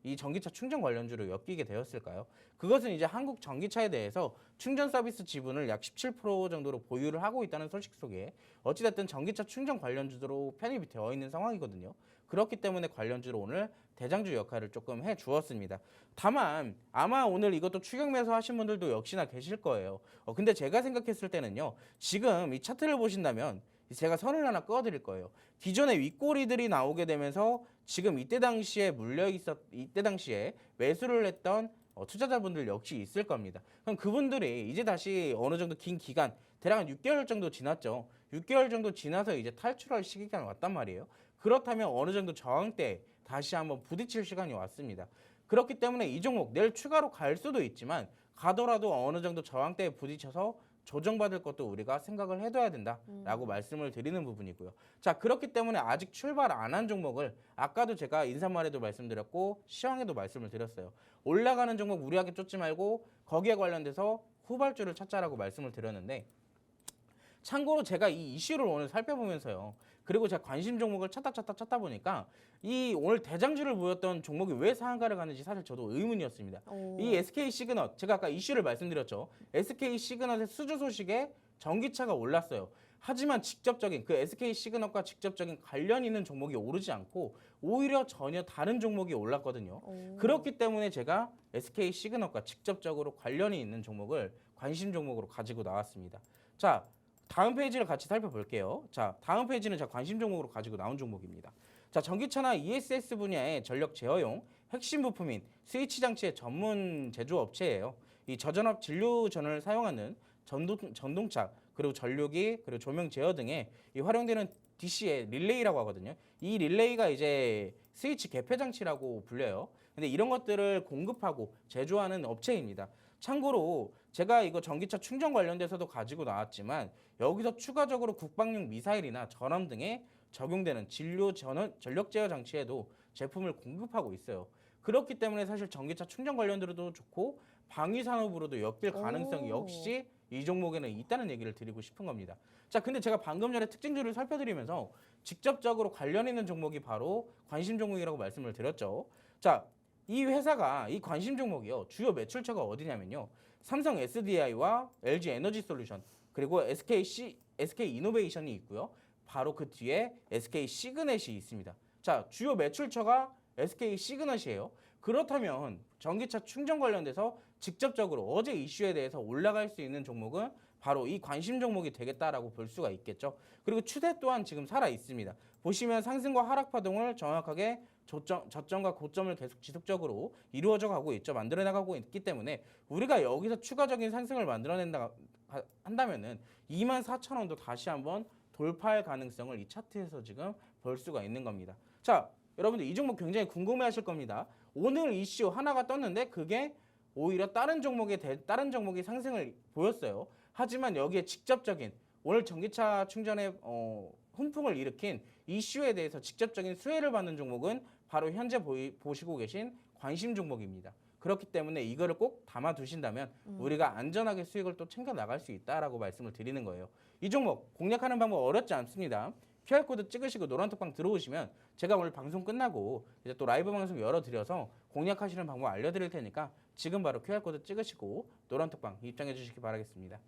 이 전기차 충전 관련주로 엮이게 되었을까요? 그것은 이제 한국 전기차에 대해서 충전 서비스 지분을 약 17% 정도로 보유를 하고 있다는 소식 속에 어찌됐든 전기차 충전 관련주로 편입이 되어 있는 상황이거든요. 그렇기 때문에 관련주로 오늘 대장주 역할을 조금 해주었습니다. 다만 아마 오늘 이것도 추격 매수 하신 분들도 역시나 계실 거예요. 근데 제가 생각했을 때는요. 지금 이 차트를 보신다면 제가 선을 하나 그어드릴 거예요. 기존의 윗꼬리들이 나오게 되면서 지금 이때 당시에 이때 당시에 매수를 했던 투자자분들 역시 있을 겁니다. 그럼 그분들이 이제 다시 어느 정도 긴 기간, 대략 한 6개월 정도 지났죠. 6개월 정도 지나서 이제 탈출할 시기가 왔단 말이에요. 그렇다면 어느 정도 저항대에 다시 한번 부딪힐 시간이 왔습니다. 그렇기 때문에 이 종목 내일 추가로 갈 수도 있지만 가더라도 어느 정도 저항대에 부딪혀서 조정받을 것도 우리가 생각을 해둬야 된다라고 말씀을 드리는 부분이고요. 자, 그렇기 때문에 아직 출발 안 한 종목을 아까도 제가 인사말에도 말씀드렸고 시황에도 말씀을 드렸어요. 올라가는 종목 무리하게 쫓지 말고 거기에 관련돼서 후발주를 찾자라고 말씀을 드렸는데 참고로 제가 이 이슈를 오늘 살펴보면서요. 그리고 제가 관심 종목을 찾다 보니까 이 오늘 대장주를 보였던 종목이 왜 상한가를 가는지 사실 저도 의문이었습니다. 이 SK 시그넛, 제가 아까 이슈를 말씀드렸죠. SK 시그넛의 수주 소식에 전기차가 올랐어요. 하지만 직접적인 그 SK 시그넛과 직접적인 관련 있는 종목이 오르지 않고 오히려 전혀 다른 종목이 올랐거든요. 그렇기 때문에 제가 SK 시그넛과 직접적으로 관련이 있는 종목을 관심 종목으로 가지고 나왔습니다. 자, 다음 페이지를 같이 살펴볼게요. 자, 다음 페이지는 제가 관심 종목으로 가지고 나온 종목입니다. 자, 전기차나 ESS 분야의 전력 제어용 핵심 부품인 스위치 장치의 전문 제조업체예요. 이 저전압 진료전을 사용하는 전동차 그리고 전류기 그리고 조명 제어 등에 이 활용되는 DC의 릴레이라고 하거든요. 이 릴레이가 이제 스위치 개폐 장치라고 불려요. 근데 이런 것들을 공급하고 제조하는 업체입니다. 참고로 제가 이거 전기차 충전 관련돼서도 가지고 나왔지만 여기서 추가적으로 국방용 미사일이나 전함 등에 적용되는 전력 제어 장치에도 제품을 공급하고 있어요. 그렇기 때문에 사실 전기차 충전 관련들도 좋고 방위 산업으로도 엮일 가능성이 역시 이 종목에는 있다는 얘기를 드리고 싶은 겁니다. 자, 근데 제가 방금 전에 특징주를 살펴드리면서 직접적으로 관련 있는 종목이 바로 관심 종목이라고 말씀을 드렸죠. 자, 이 회사가 이 관심 종목이요. 주요 매출처가 어디냐면요. 삼성 SDI와 LG 에너지 솔루션 그리고 SK 이노베이션이 있고요. 바로 그 뒤에 SK 시그넷이 있습니다. 자, 주요 매출처가 SK 시그넷이에요. 그렇다면 전기차 충전 관련돼서 직접적으로 어제 이슈에 대해서 올라갈 수 있는 종목은 바로 이 관심 종목이 되겠다라고 볼 수가 있겠죠. 그리고 추세 또한 지금 살아 있습니다. 보시면 상승과 하락 파동을 정확하게 저점과 고점을 계속 지속적으로 이루어져 가고 있죠. 만들어 나가고 있기 때문에 우리가 여기서 추가적인 상승을 만들어낸다 한다면은 24,000원도 다시 한번 돌파할 가능성을 이 차트에서 지금 볼 수가 있는 겁니다. 자, 여러분들 이 종목 굉장히 궁금해하실 겁니다. 오늘 이슈 하나가 떴는데 그게 오히려 다른 종목이 상승을 보였어요. 하지만 여기에 직접적인 오늘 전기차 충전에 훈풍을 일으킨 이슈에 대해서 직접적인 수혜를 받는 종목은 바로 현재 보시고 계신 관심 종목입니다. 그렇기 때문에 이거를 꼭 담아 두신다면 우리가 안전하게 수익을 또 챙겨 나갈 수 있다라고 말씀을 드리는 거예요. 이 종목 공략하는 방법 어렵지 않습니다. QR코드 찍으시고 노란톡방 들어오시면 제가 오늘 방송 끝나고 이제 또 라이브 방송 열어드려서 공략하시는 방법 알려드릴 테니까 지금 바로 QR코드 찍으시고 노란톡방 입장해 주시기 바라겠습니다.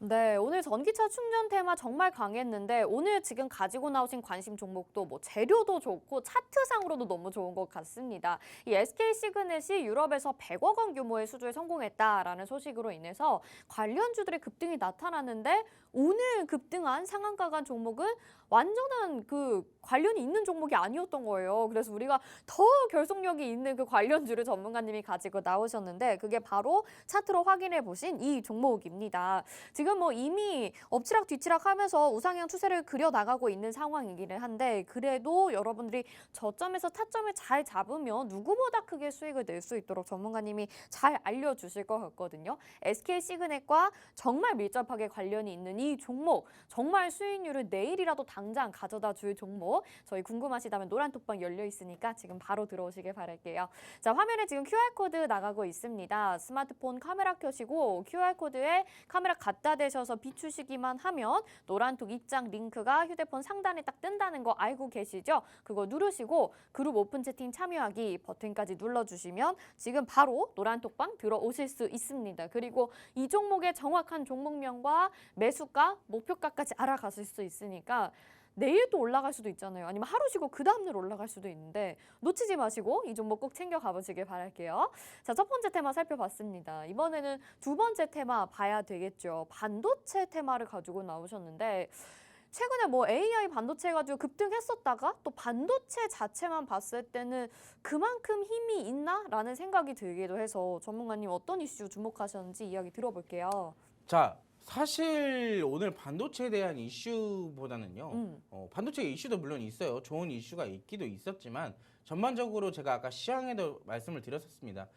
네, 오늘 전기차 충전 테마 정말 강했는데 오늘 지금 가지고 나오신 관심 종목도 뭐 재료도 좋고 차트상으로도 너무 좋은 것 같습니다. 이 SK 시그넷이 유럽에서 100억 원 규모의 수주에 성공했다라는 소식으로 인해서 관련주들의 급등이 나타났는데 오늘 급등한 상한가 종목은 완전한 그 관련이 있는 종목이 아니었던 거예요. 그래서 우리가 더 결속력이 있는 그 관련주를 전문가님이 가지고 나오셨는데 그게 바로 차트로 확인해 보신 이 종목입니다. 지금 뭐 이미 엎치락 뒤치락 하면서 우상향 추세를 그려 나가고 있는 상황이기는 한데 그래도 여러분들이 저점에서 타점을 잘 잡으면 누구보다 크게 수익을 낼 수 있도록 전문가님이 잘 알려주실 것 같거든요. SK 시그넷과 정말 밀접하게 관련이 있는 이 종목 정말 수익률을 내일이라도 당장 가져다 줄 종목 저희 궁금하시다면 노란톡방 열려 있으니까 지금 바로 들어오시길 바랄게요. 자, 화면에 지금 QR코드 나가고 있습니다. 스마트폰 카메라 켜시고 QR코드에 카메라 갖다 대셔서 비추시기만 하면 노란톡 입장 링크가 휴대폰 상단에 딱 뜬다는 거 알고 계시죠? 그거 누르시고 그룹 오픈 채팅 참여하기 버튼까지 눌러주시면 지금 바로 노란톡방 들어오실 수 있습니다. 그리고 이 종목의 정확한 종목명과 매수가, 목표가까지 알아가실 수 있으니까 내일 또 올라갈 수도 있잖아요. 아니면 하루 쉬고 그 다음날 올라갈 수도 있는데 놓치지 마시고 이 종목 꼭 챙겨 가보시길 바랄게요. 자, 첫 번째 테마 살펴봤습니다. 이번에는 두 번째 테마 봐야 되겠죠. 반도체 테마를 가지고 나오셨는데 최근에 뭐 AI 반도체 가지고 급등했었다가 또 반도체 자체만 봤을 때는 그만큼 힘이 있나라는 생각이 들기도 해서 전문가님 어떤 이슈 주목하셨는지 이야기 들어볼게요. 자, 사실 오늘 반도체에 대한 이슈보다는요. 반도체 이슈도 물론 있어요. 좋은 이슈가 있기도 있었지만 전반적으로 제가 아까 시황에도 말씀을 드렸었습니다.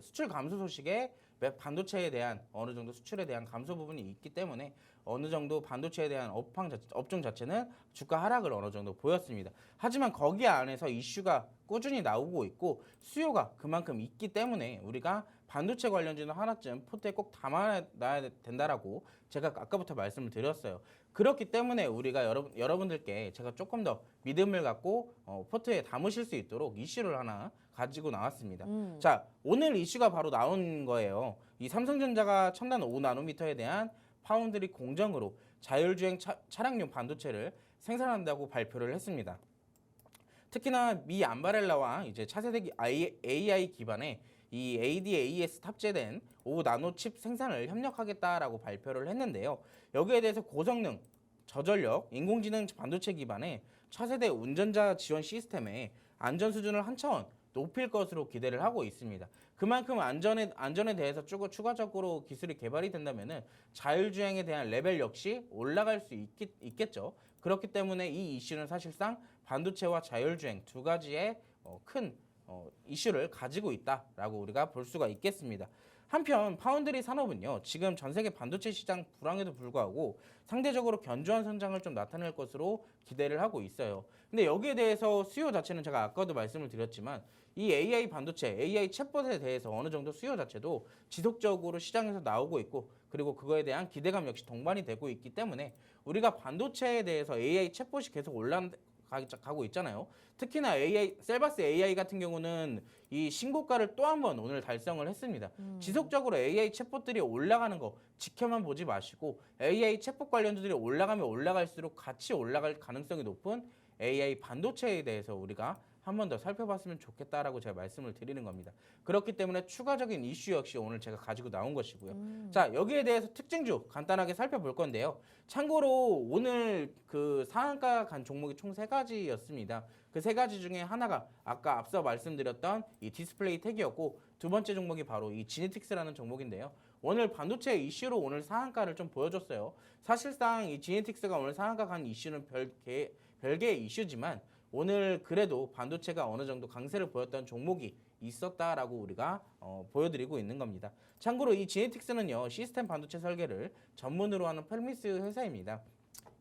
수출 감소 소식에 반도체에 대한 어느 정도 수출에 대한 감소 부분이 있기 때문에 어느 정도 반도체에 대한 업종 자체는 주가 하락을 어느 정도 보였습니다. 하지만 거기 안에서 이슈가 꾸준히 나오고 있고 수요가 그만큼 있기 때문에 우리가 반도체 관련주는 하나쯤 포트에 꼭 담아놔야 된다라고 제가 아까부터 말씀을 드렸어요. 그렇기 때문에 우리가 여러분들께 제가 조금 더 믿음을 갖고 포트에 담으실 수 있도록 이슈를 하나 가지고 나왔습니다. 자, 오늘 이슈가 바로 나온 거예요. 이 삼성전자가 첨단 5나노미터에 대한 파운드리 공정으로 자율주행 차량용 반도체를 생산한다고 발표를 했습니다. 특히나 미 암바렐라와 이제 차세대 AI 기반의 이 ADAS 탑재된 5나노 칩 생산을 협력하겠다라고 발표를 했는데요. 여기에 대해서 고성능, 저전력, 인공지능 반도체 기반의 차세대 운전자 지원 시스템의 안전 수준을 한 차원 높일 것으로 기대를 하고 있습니다. 그만큼 안전에 대해서 추가적으로 기술이 개발이 된다면은 자율주행에 대한 레벨 역시 올라갈 수 있겠죠. 그렇기 때문에 이 이슈는 사실상 반도체와 자율주행 두 가지의 큰 이슈를 가지고 있다라고 우리가 볼 수가 있겠습니다. 한편 파운드리 산업은요, 지금 전 세계 반도체 시장 불황에도 불구하고 상대적으로 견조한 성장을 좀 나타낼 것으로 기대를 하고 있어요. 근데 여기에 대해서 수요 자체는 제가 아까도 말씀을 드렸지만 이 AI 반도체, AI 챗봇에 대해서 어느 정도 수요 자체도 지속적으로 시장에서 나오고 있고, 그리고 그거에 대한 기대감 역시 동반이 되고 있기 때문에 우리가 반도체에 대해서 AI 챗봇이 계속 올라가고 있잖아요. 특히나 AI 셀바스 AI 같은 경우는 이 신고가를 또 한 번 오늘 달성을 했습니다. 지속적으로 AI 챗봇들이 올라가는 거 지켜만 보지 마시고 AI 챗봇 관련주들이 올라가면 올라갈수록 같이 올라갈 가능성이 높은 AI 반도체에 대해서 우리가 한 번 더 살펴봤으면 좋겠다라고 제가 말씀을 드리는 겁니다. 그렇기 때문에 추가적인 이슈 역시 오늘 제가 가지고 나온 것이고요. 자, 여기에 대해서 특징주 간단하게 살펴볼 건데요. 참고로 오늘 그 상한가 간 종목이 총 3가지였습니다. 그 3가지 중에 하나가 아까 앞서 말씀드렸던 이 디스플레이 택이었고, 두 번째 종목이 바로 이 지네틱스라는 종목인데요. 오늘 반도체 이슈로 오늘 상한가를 좀 보여줬어요. 사실상 이 지네틱스가 오늘 상한가 간 이슈는 별개의 이슈지만 오늘 그래도 반도체가 어느 정도 강세를 보였던 종목이 있었다라고 우리가 보여드리고 있는 겁니다. 참고로 이 지네틱스는요, 시스템 반도체 설계를 전문으로 하는 펠미스 회사입니다.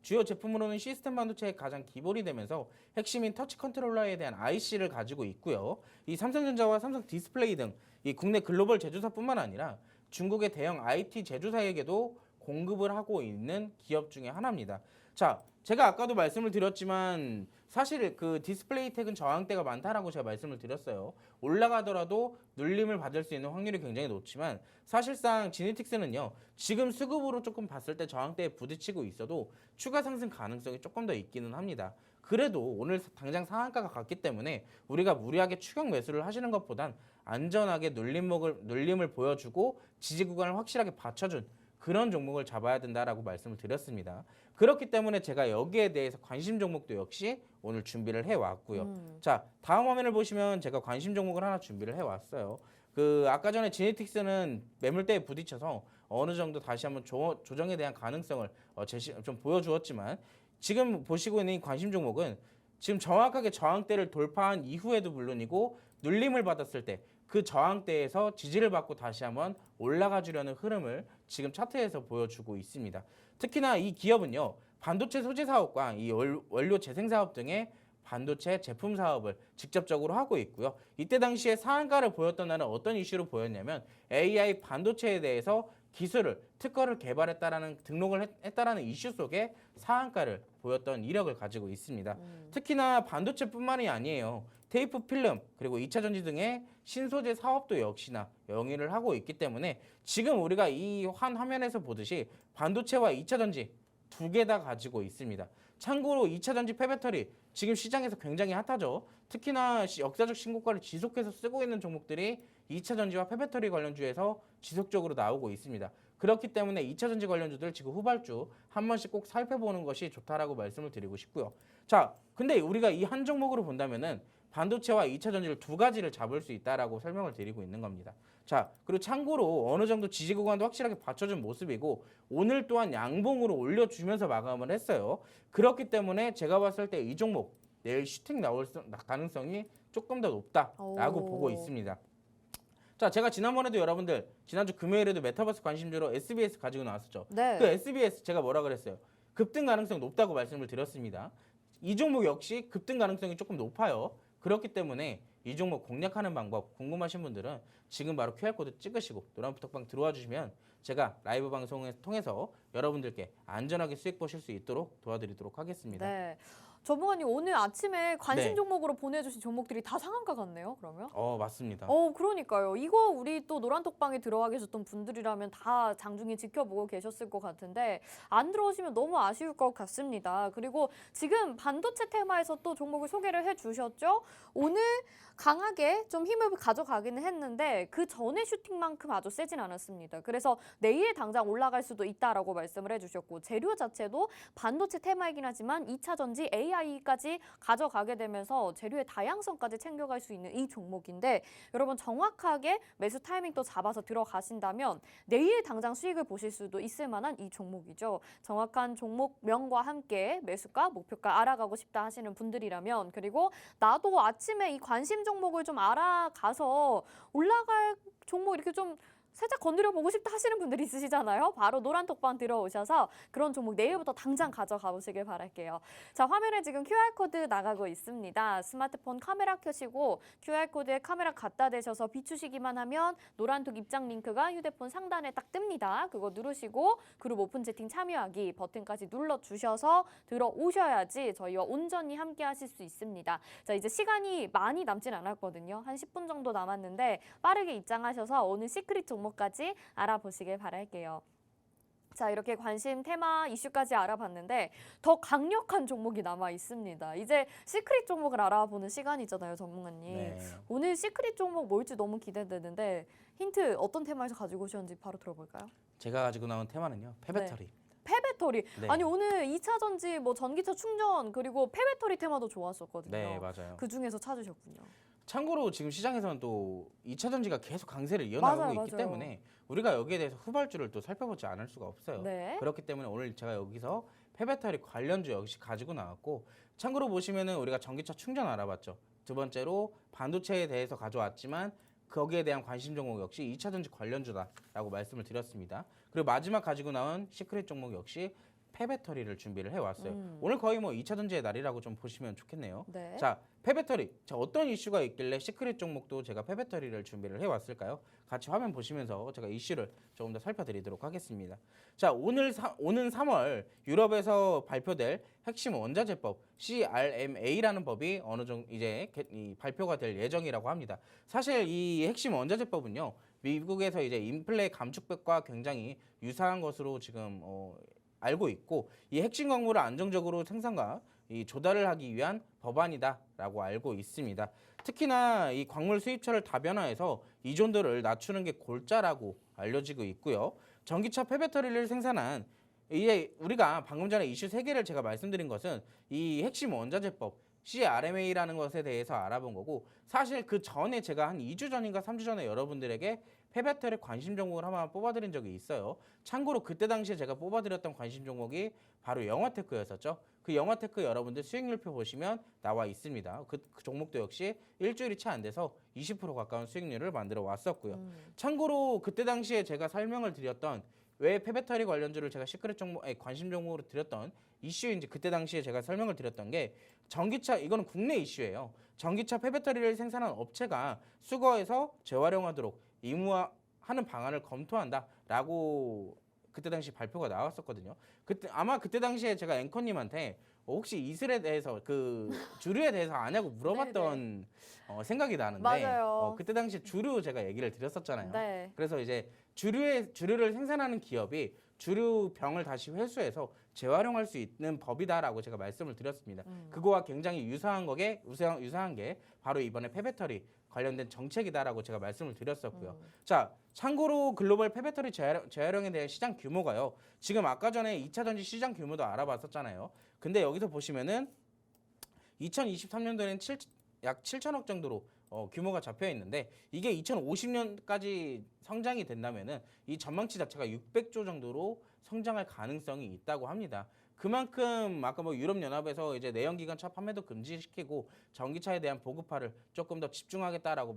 주요 제품으로는 시스템 반도체의 가장 기본이 되면서 핵심인 터치 컨트롤러에 대한 IC를 가지고 있고요. 이 삼성전자와 삼성 디스플레이 등 이 국내 글로벌 제조사뿐만 아니라 중국의 대형 IT 제조사에게도 공급을 하고 있는 기업 중에 하나입니다. 자, 제가 아까도 말씀을 드렸지만 사실 그 디스플레이 택은 저항대가 많다라고 제가 말씀을 드렸어요. 올라가더라도 눌림을 받을 수 있는 확률이 굉장히 높지만 사실상 지네틱스는요, 지금 수급으로 조금 봤을 때 저항대에 부딪히고 있어도 추가 상승 가능성이 조금 더 있기는 합니다. 그래도 오늘 당장 상한가가 갔기 때문에 우리가 무리하게 추격 매수를 하시는 것보단 안전하게 눌림을 보여주고 지지 구간을 확실하게 받쳐준 그런 종목을 잡아야 된다라고 말씀을 드렸습니다. 그렇기 때문에 제가 여기에 대해서 관심 종목도 역시 오늘 준비를 해왔고요. 자, 다음 화면을 보시면 제가 관심 종목을 하나 준비를 해왔어요. 그 아까 전에 지네틱스는 매물대에 부딪혀서 어느 정도 다시 한번 조정에 대한 가능성을 좀 보여주었지만 지금 보시고 있는 이 관심 종목은 지금 정확하게 저항대를 돌파한 이후에도 물론이고 눌림을 받았을 때 그 저항대에서 지지를 받고 다시 한번 올라가 주려는 흐름을 지금 차트에서 보여주고 있습니다. 특히나 이 기업은요, 반도체 소재 사업과 이 원료 재생 사업 등의 반도체 제품 사업을 직접적으로 하고 있고요. 이때 당시에 상한가를 보였던 날은 어떤 이슈로 보였냐면 AI 반도체에 대해서 기술을 특허를 개발했다라는 등록을 했다라는 이슈 속에 상한가를 보였던 이력을 가지고 있습니다. 특히나 반도체뿐만이 아니에요. 테이프 필름 그리고 2차 전지 등의 신소재 사업도 역시나 영위를 하고 있기 때문에 지금 우리가 이 한 화면에서 보듯이 반도체와 2차 전지 두 개 다 가지고 있습니다. 참고로 2차 전지 폐배터리 지금 시장에서 굉장히 핫하죠. 특히나 역사적 신고가를 지속해서 쓰고 있는 종목들이 2차 전지와 폐배터리 관련주에서 지속적으로 나오고 있습니다. 그렇기 때문에 2차 전지 관련주들 지금 후발주 한 번씩 꼭 살펴보는 것이 좋다라고 말씀을 드리고 싶고요. 자, 근데 우리가 이 한 종목으로 본다면은 반도체와 2차 전지를 두 가지를 잡을 수 있다라고 설명을 드리고 있는 겁니다. 자, 그리고 참고로 어느 정도 지지 구간도 확실하게 받쳐준 모습이고 오늘 또한 양봉으로 올려주면서 마감을 했어요. 그렇기 때문에 제가 봤을 때 이 종목 내일 슈팅 나올 가능성이 조금 더 높다라고 보고 있습니다. 자, 제가 지난번에도 여러분들 지난주 금요일에도 메타버스 관심주로 SBS 가지고 나왔었죠. 네. 그 SBS 제가 뭐라 그랬어요? 급등 가능성 높다고 말씀을 드렸습니다. 이 종목 역시 급등 가능성이 조금 높아요. 그렇기 때문에 이 종목 공략하는 방법 궁금하신 분들은 지금 바로 QR코드 찍으시고 노란부탁방 들어와 주시면 제가 라이브 방송을 통해서 여러분들께 안전하게 수익 보실 수 있도록 도와드리도록 하겠습니다. 네. 전문가님 오늘 아침에 관심 네. 종목으로 보내주신 종목들이 다 상한가 같네요. 그러면? 맞습니다. 그러니까요. 이거 우리 또 노란톡방에 들어와 계셨던 분들이라면 다 장중에 지켜보고 계셨을 것 같은데 안 들어오시면 너무 아쉬울 것 같습니다. 그리고 지금 반도체 테마에서 또 종목을 소개를 해주셨죠. 오늘 강하게 좀 힘을 가져가기는 했는데 그 전에 슈팅만큼 아주 세진 않았습니다. 그래서 내일 당장 올라갈 수도 있다라고 말씀을 해주셨고 재료 자체도 반도체 테마이긴 하지만 2차 전지 AI까지 가져가게 되면서 재료의 다양성까지 챙겨갈 수 있는 이 종목인데 여러분 정확하게 매수 타이밍 또 잡아서 들어가신다면 내일 당장 수익을 보실 수도 있을 만한 이 종목이죠. 정확한 종목명과 함께 매수가, 목표가 알아가고 싶다 하시는 분들이라면 그리고 나도 아침에 이 관심 종목을 좀 알아가서 올라갈 종목 이렇게 좀 살짝 건드려 보고 싶다 하시는 분들이 있으시잖아요. 바로 노란톡방 들어오셔서 그런 종목 내일부터 당장 가져가 보시길 바랄게요. 자, 화면에 지금 QR코드 나가고 있습니다. 스마트폰 카메라 켜시고 QR코드에 카메라 갖다 대셔서 비추시기만 하면 노란톡 입장 링크가 휴대폰 상단에 딱 뜹니다. 그거 누르시고 그룹 오픈 채팅 참여하기 버튼까지 눌러주셔서 들어오셔야지 저희와 온전히 함께 하실 수 있습니다. 자, 이제 시간이 많이 남진 않았거든요. 한 10분 정도 남았는데 빠르게 입장하셔서 오늘 시크릿 종목까지 알아보시길 바랄게요. 자, 이렇게 관심, 테마, 이슈까지 알아봤는데 더 강력한 종목이 남아 있습니다. 이제 시크릿 종목을 알아보는 시간이잖아요, 전문가님. 네. 오늘 시크릿 종목 뭘지 너무 기대되는데 힌트 어떤 테마에서 가지고 오셨는지 바로 들어볼까요? 제가 가지고 나온 테마는요. 폐배터리. 폐배터리. 네. 아니 오늘 2차 전지, 뭐 전기차 충전 그리고 폐배터리 테마도 좋았었거든요. 네, 맞아요. 그 중에서 찾으셨군요. 참고로 지금 시장에서는 또 2차 전지가 계속 강세를 이어나가고 맞아요, 있기 맞아요. 때문에 우리가 여기에 대해서 후발주를 또 살펴보지 않을 수가 없어요. 네. 그렇기 때문에 오늘 제가 여기서 폐배터리 관련주 역시 가지고 나왔고, 참고로 보시면은 우리가 전기차 충전 알아봤죠. 두 번째로 반도체에 대해서 가져왔지만 거기에 대한 관심 종목 역시 2차 전지 관련주다라고 말씀을 드렸습니다. 그리고 마지막 가지고 나온 시크릿 종목 역시 폐배터리를 준비를 해왔어요. 오늘 거의 뭐 2차 전지의 날이라고 좀 보시면 좋겠네요. 네. 자, 폐배터리. 자, 어떤 이슈가 있길래 시크릿 종목도 제가 폐배터리를 준비를 해왔을까요? 같이 화면 보시면서 제가 이슈를 조금 더 살펴드리도록 하겠습니다. 자, 오는 3월 유럽에서 발표될 핵심 원자재법 CRMA라는 법이 어느 정도 이제 발표가 될 예정이라고 합니다. 사실 이 핵심 원자재법은요, 미국에서 이제 인플레 감축법과 굉장히 유사한 것으로 지금 알고 있고, 이 핵심 광물을 안정적으로 생산과 이 조달을 하기 위한 법안이다라고 알고 있습니다. 특히나 이 광물 수입처를 다변화해서 이존도를 낮추는 게 골자라고 알려지고 있고요. 전기차 폐배터리를 생산한 이제 우리가 방금 전에 이슈 3개를 제가 말씀드린 것은 이 핵심 원자재법 CRMA라는 것에 대해서 알아본 거고, 사실 그 전에 제가 한 2주 전인가 3주 전에 여러분들에게 폐배터리 관심 종목을 한번 뽑아드린 적이 있어요. 참고로 그때 당시에 제가 뽑아드렸던 관심 종목이 바로 영화테크였었죠. 그 영화테크 여러분들 수익률표 보시면 나와 있습니다. 그 종목도 역시 일주일이 채 안 돼서 20% 가까운 수익률을 만들어 왔었고요. 참고로 그때 당시에 제가 설명을 드렸던 왜 폐배터리 관련주를 제가 시크릿 종목, 관심 종목으로 드렸던 이슈인지 그때 당시에 제가 설명을 드렸던 게, 전기차, 이거는 국내 이슈예요. 전기차 폐배터리를 생산한 업체가 수거해서 재활용하도록 의무화하는 방안을 검토한다라고 그때 당시 발표가 나왔었거든요. 아마 그때 당시에 제가 앵커님한테 혹시 이슬에 대해서 그 주류에 대해서 아냐고 물어봤던 생각이 나는데, 맞아요. 그때 당시 주류 제가 얘기를 드렸었잖아요. 네. 그래서 이제 주류를 생산하는 기업이 주류병을 다시 회수해서 재활용할 수 있는 법이다라고 제가 말씀을 드렸습니다. 그거와 굉장히 유사한 게 바로 이번에 폐배터리 관련된 정책이다라고 제가 말씀을 드렸었고요. 자, 참고로 글로벌 폐배터리 재활용에 대한 시장 규모가요, 지금 아까 전에 2차 전지 시장 규모도 알아봤었잖아요. 근데 여기서 보시면은 2023년도에는 약 7천억 정도로 규모가 잡혀 있는데, 이게 2050년까지 성장이 된다면은 이 전망치 자체가 600조 정도로 성장할 가능성이 있다고 합니다. 그만큼 아까 뭐 유럽연합에서 이제 내연기관차 판매도 금지시키고 전기차에 대한 보급화를 조금 더 집중하겠다라고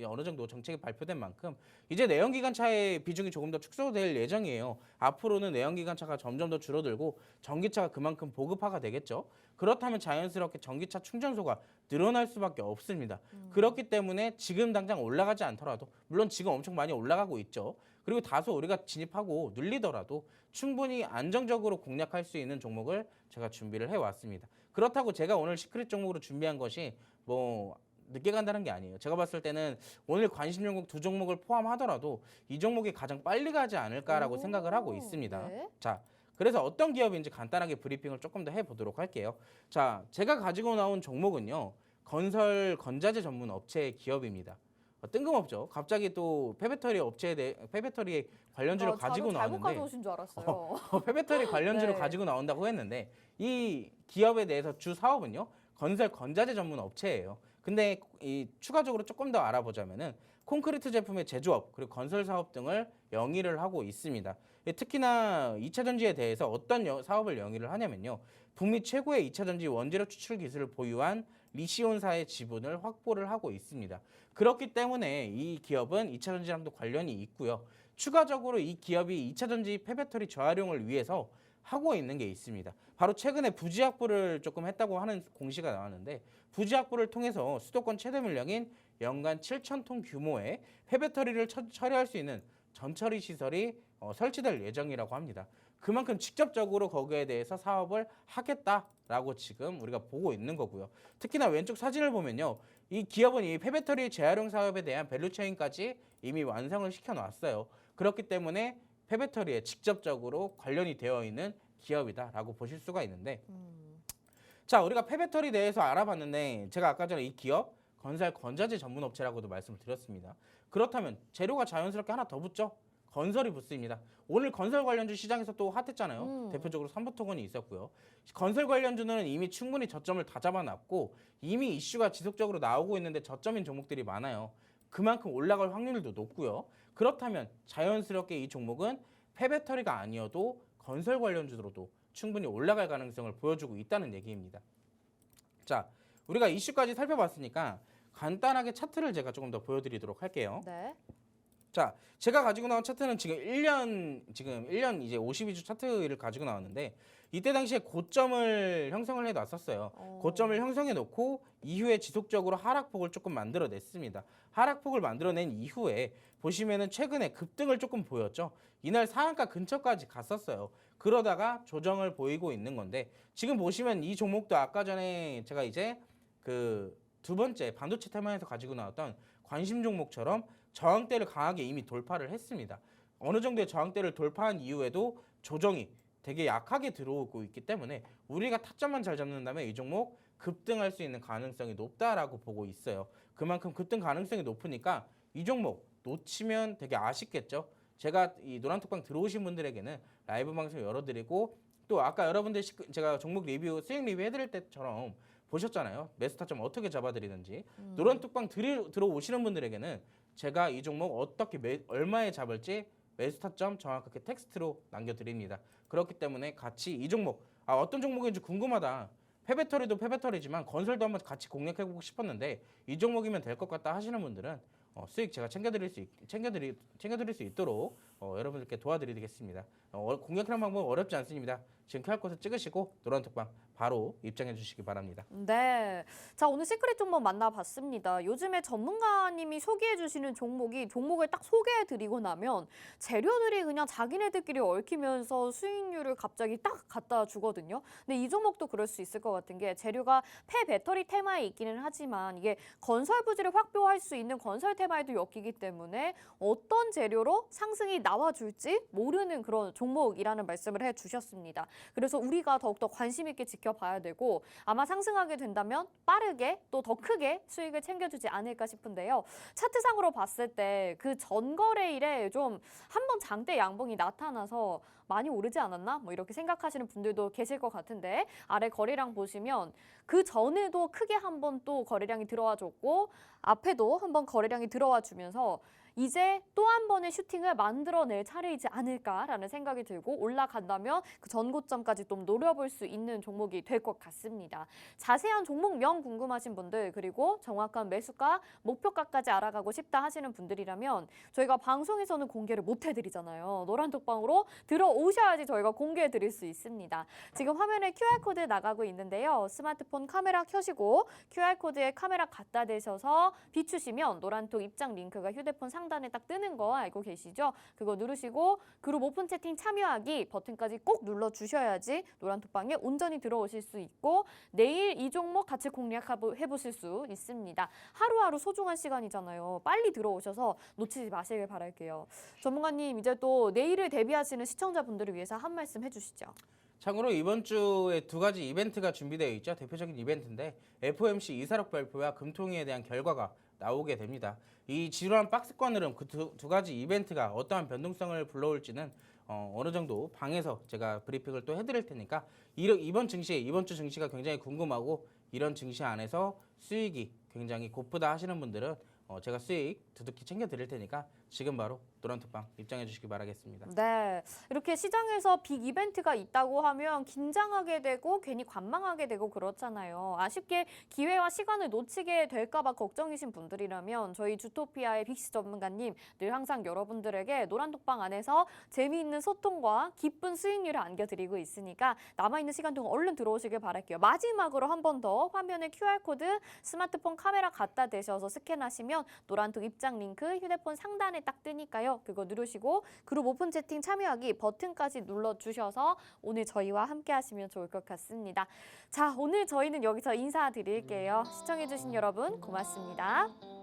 어느 정도 정책이 발표된 만큼 이제 내연기관차의 비중이 조금 더 축소될 예정이에요. 앞으로는 내연기관차가 점점 더 줄어들고 전기차가 그만큼 보급화가 되겠죠. 그렇다면 자연스럽게 전기차 충전소가 늘어날 수밖에 없습니다. 그렇기 때문에 지금 당장 올라가지 않더라도, 물론 지금 엄청 많이 올라가고 있죠. 그리고 다소 우리가 진입하고 눌리더라도 충분히 안정적으로 공략할 수 있는 종목을 제가 준비를 해왔습니다. 그렇다고 제가 오늘 시크릿 종목으로 준비한 것이 뭐 늦게 간다는 게 아니에요. 제가 봤을 때는 오늘 관심 종목 2종목을 포함하더라도 이 종목이 가장 빨리 가지 않을까라고 생각을 하고 있습니다. 네. 자, 그래서 어떤 기업인지 간단하게 브리핑을 조금 더 해보도록 할게요. 자, 제가 가지고 나온 종목은요, 건설 건자재 전문 업체 기업입니다. 뜬금없죠. 갑자기 또 폐배터리 관련주를 가지고 잘못 나왔는데, 가져오신 줄 알았어요. 폐배터리 관련주를 네. 가지고 나온다고 했는데, 이 기업에 대해서 주 사업은요, 건설 건자재 전문 업체예요. 근데 추가적으로 조금 더 알아보자면은 콘크리트 제품의 제조업 그리고 건설 사업 등을 영위를 하고 있습니다. 특히나 2차 전지에 대해서 어떤 사업을 영위를 하냐면요, 북미 최고의 2차 전지 원재료 추출 기술을 보유한 리시온사의 지분을 확보를 하고 있습니다. 그렇기 때문에 이 기업은 2차 전지랑도 관련이 있고요. 추가적으로 이 기업이 2차 전지 폐배터리 재활용을 위해서 하고 있는 게 있습니다. 바로 최근에 부지 확보를 조금 했다고 하는 공시가 나왔는데 부지 확보를 통해서 수도권 최대 물량인 연간 7,000톤 규모의 폐배터리를 처리할 수 있는 전처리 시설이 설치될 예정이라고 합니다. 그만큼 직접적으로 거기에 대해서 사업을 하겠다라고 지금 우리가 보고 있는 거고요. 특히나 왼쪽 사진을 보면요. 이 기업은 이 폐배터리 재활용 사업에 대한 밸류체인까지 이미 완성을 시켜놨어요. 그렇기 때문에 폐배터리에 직접적으로 관련이 되어 있는 기업이다라고 보실 수가 있는데 자, 우리가 폐배터리 대해서 알아봤는데 제가 아까 전에 이 기업 건설 건자재 전문 업체라고도 말씀을 드렸습니다. 그렇다면 재료가 자연스럽게 하나 더 붙죠? 건설이 붙습니다. 오늘 건설 관련주 시장에서 또 핫했잖아요. 대표적으로 삼부토건이 있었고요. 건설 관련주는 이미 충분히 저점을 다 잡아놨고 이미 이슈가 지속적으로 나오고 있는데 저점인 종목들이 많아요. 그만큼 올라갈 확률도 높고요. 그렇다면 자연스럽게 이 종목은 폐배터리가 아니어도 건설 관련주로도 충분히 올라갈 가능성을 보여주고 있다는 얘기입니다. 자, 우리가 이슈까지 살펴봤으니까 간단하게 차트를 제가 조금 더 보여드리도록 할게요. 네. 자, 제가 가지고 나온 차트는 지금 1년 이제 52주 차트를 가지고 나왔는데 이때 당시에 고점을 형성을 해 놨었어요. 고점을 형성해 놓고 이후에 지속적으로 하락폭을 조금 만들어 냈습니다. 하락폭을 만들어낸 이후에 보시면은 최근에 급등을 조금 보였죠. 이날 상한가 근처까지 갔었어요. 그러다가 조정을 보이고 있는 건데 지금 보시면 이 종목도 아까 전에 제가 이제 그 두 번째 반도체 테마에서 가지고 나왔던 관심 종목처럼 저항대를 강하게 이미 돌파를 했습니다. 어느 정도의 저항대를 돌파한 이후에도 조정이 되게 약하게 들어오고 있기 때문에 우리가 타점만 잘 잡는다면 이 종목 급등할 수 있는 가능성이 높다라고 보고 있어요. 그만큼 급등 가능성이 높으니까 이 종목 놓치면 되게 아쉽겠죠. 제가 이 노란톡방 들어오신 분들에게는 라이브 방송 열어드리고 또 아까 여러분들 제가 종목 리뷰 수익 리뷰 해드릴 때처럼 보셨잖아요. 매수 타점 어떻게 잡아드리는지. 노란톡방 들어오시는 분들에게는 제가 이 종목 어떻게 얼마에 잡을지 매수 타점 정확하게 텍스트로 남겨드립니다. 그렇기 때문에 같이 이 종목 어떤 종목인지 궁금하다. 폐배터리도 폐배터리지만 건설도 한번 같이 공략해보고 싶었는데 이 종목이면 될 것 같다 하시는 분들은 수익 제가 챙겨드릴 수 있도록 여러분들께 도와드리겠습니다. 공략하는 방법 어렵지 않습니다. 지금 QR코드 찍으시고 노란톡방 바로 입장해 주시기 바랍니다. 네. 자, 오늘 시크릿 종목 만나봤습니다. 요즘에 전문가님이 소개해 주시는 종목을 딱 소개해 드리고 나면 재료들이 그냥 자기네들끼리 얽히면서 수익률을 갑자기 딱 갖다 주거든요. 근데 이 종목도 그럴 수 있을 것 같은 게 재료가 폐배터리 테마에 있기는 하지만 이게 건설 부지를 확보할 수 있는 건설 테마에도 엮이기 때문에 어떤 재료로 상승이 나와줄지 모르는 그런 종목이라는 말씀을 해 주셨습니다. 그래서 우리가 더욱더 관심 있게 지켜봐야 되고 아마 상승하게 된다면 빠르게 또 더 크게 수익을 챙겨주지 않을까 싶은데요. 차트상으로 봤을 때 그 전거래일에 좀 한번 장대 양봉이 나타나서 많이 오르지 않았나? 뭐 이렇게 생각하시는 분들도 계실 것 같은데 아래 거래량 보시면 그 전에도 크게 한번 또 거래량이 들어와 줬고 앞에도 한번 거래량이 들어와 주면서 이제 또 한 번의 슈팅을 만들어낼 차례이지 않을까라는 생각이 들고 올라간다면 그 전고점까지 좀 노려볼 수 있는 종목이 될 것 같습니다. 자세한 종목명 궁금하신 분들 그리고 정확한 매수가, 목표가까지 알아가고 싶다 하시는 분들이라면 저희가 방송에서는 공개를 못 해드리잖아요. 노란톡방으로 들어오셔야지 저희가 공개해드릴 수 있습니다. 지금 화면에 QR코드 나가고 있는데요. 스마트폰 카메라 켜시고 QR코드에 카메라 갖다 대셔서 비추시면 노란톡 입장 링크가 휴대폰 상단에 딱 뜨는 거 알고 계시죠? 그거 누르시고 그룹 오픈 채팅 참여하기 버튼까지 꼭 눌러주셔야지 노란톡방에 온전히 들어오실 수 있고 내일 이 종목 같이 공략해보실 수 있습니다. 하루하루 소중한 시간이잖아요. 빨리 들어오셔서 놓치지 마시길 바랄게요. 전문가님 이제 또 내일을 대비하시는 시청자분들을 위해서 한 말씀 해주시죠. 참고로 이번 주에 두 가지 이벤트가 준비되어 있죠. 대표적인 이벤트인데 FOMC 이사록 발표와 금통위에 대한 결과가 나오게 됩니다. 이 지루한 박스권 흐름 그 두 가지 이벤트가 어떠한 변동성을 불러올지는 어느 정도 방에서 제가 브리핑을 또 해드릴 테니까 이번 주 증시가 굉장히 궁금하고 이런 증시 안에서 수익이 굉장히 고프다 하시는 분들은 제가 수익 두둑히 챙겨드릴 테니까 지금 바로 노란톡방 입장해 주시기 바라겠습니다. 네, 이렇게 시장에서 빅 이벤트가 있다고 하면 긴장하게 되고 괜히 관망하게 되고 그렇잖아요. 아쉽게 기회와 시간을 놓치게 될까 봐 걱정이신 분들이라면 저희 주토피아의 빅시 전문가님 늘 항상 여러분들에게 노란톡방 안에서 재미있는 소통과 기쁜 수익률을 안겨드리고 있으니까 남아있는 시간 동안 얼른 들어오시길 바랄게요. 마지막으로 한 번 더 화면에 QR코드 스마트폰 카메라 갖다 대셔서 스캔하시면 노란톡 입장 링크 휴대폰 상단에 딱 뜨니까요. 그거 누르시고 그룹 오픈 채팅 참여하기 버튼까지 눌러주셔서 오늘 저희와 함께 하시면 좋을 것 같습니다. 자, 오늘 저희는 여기서 인사드릴게요. 시청해주신 여러분 고맙습니다.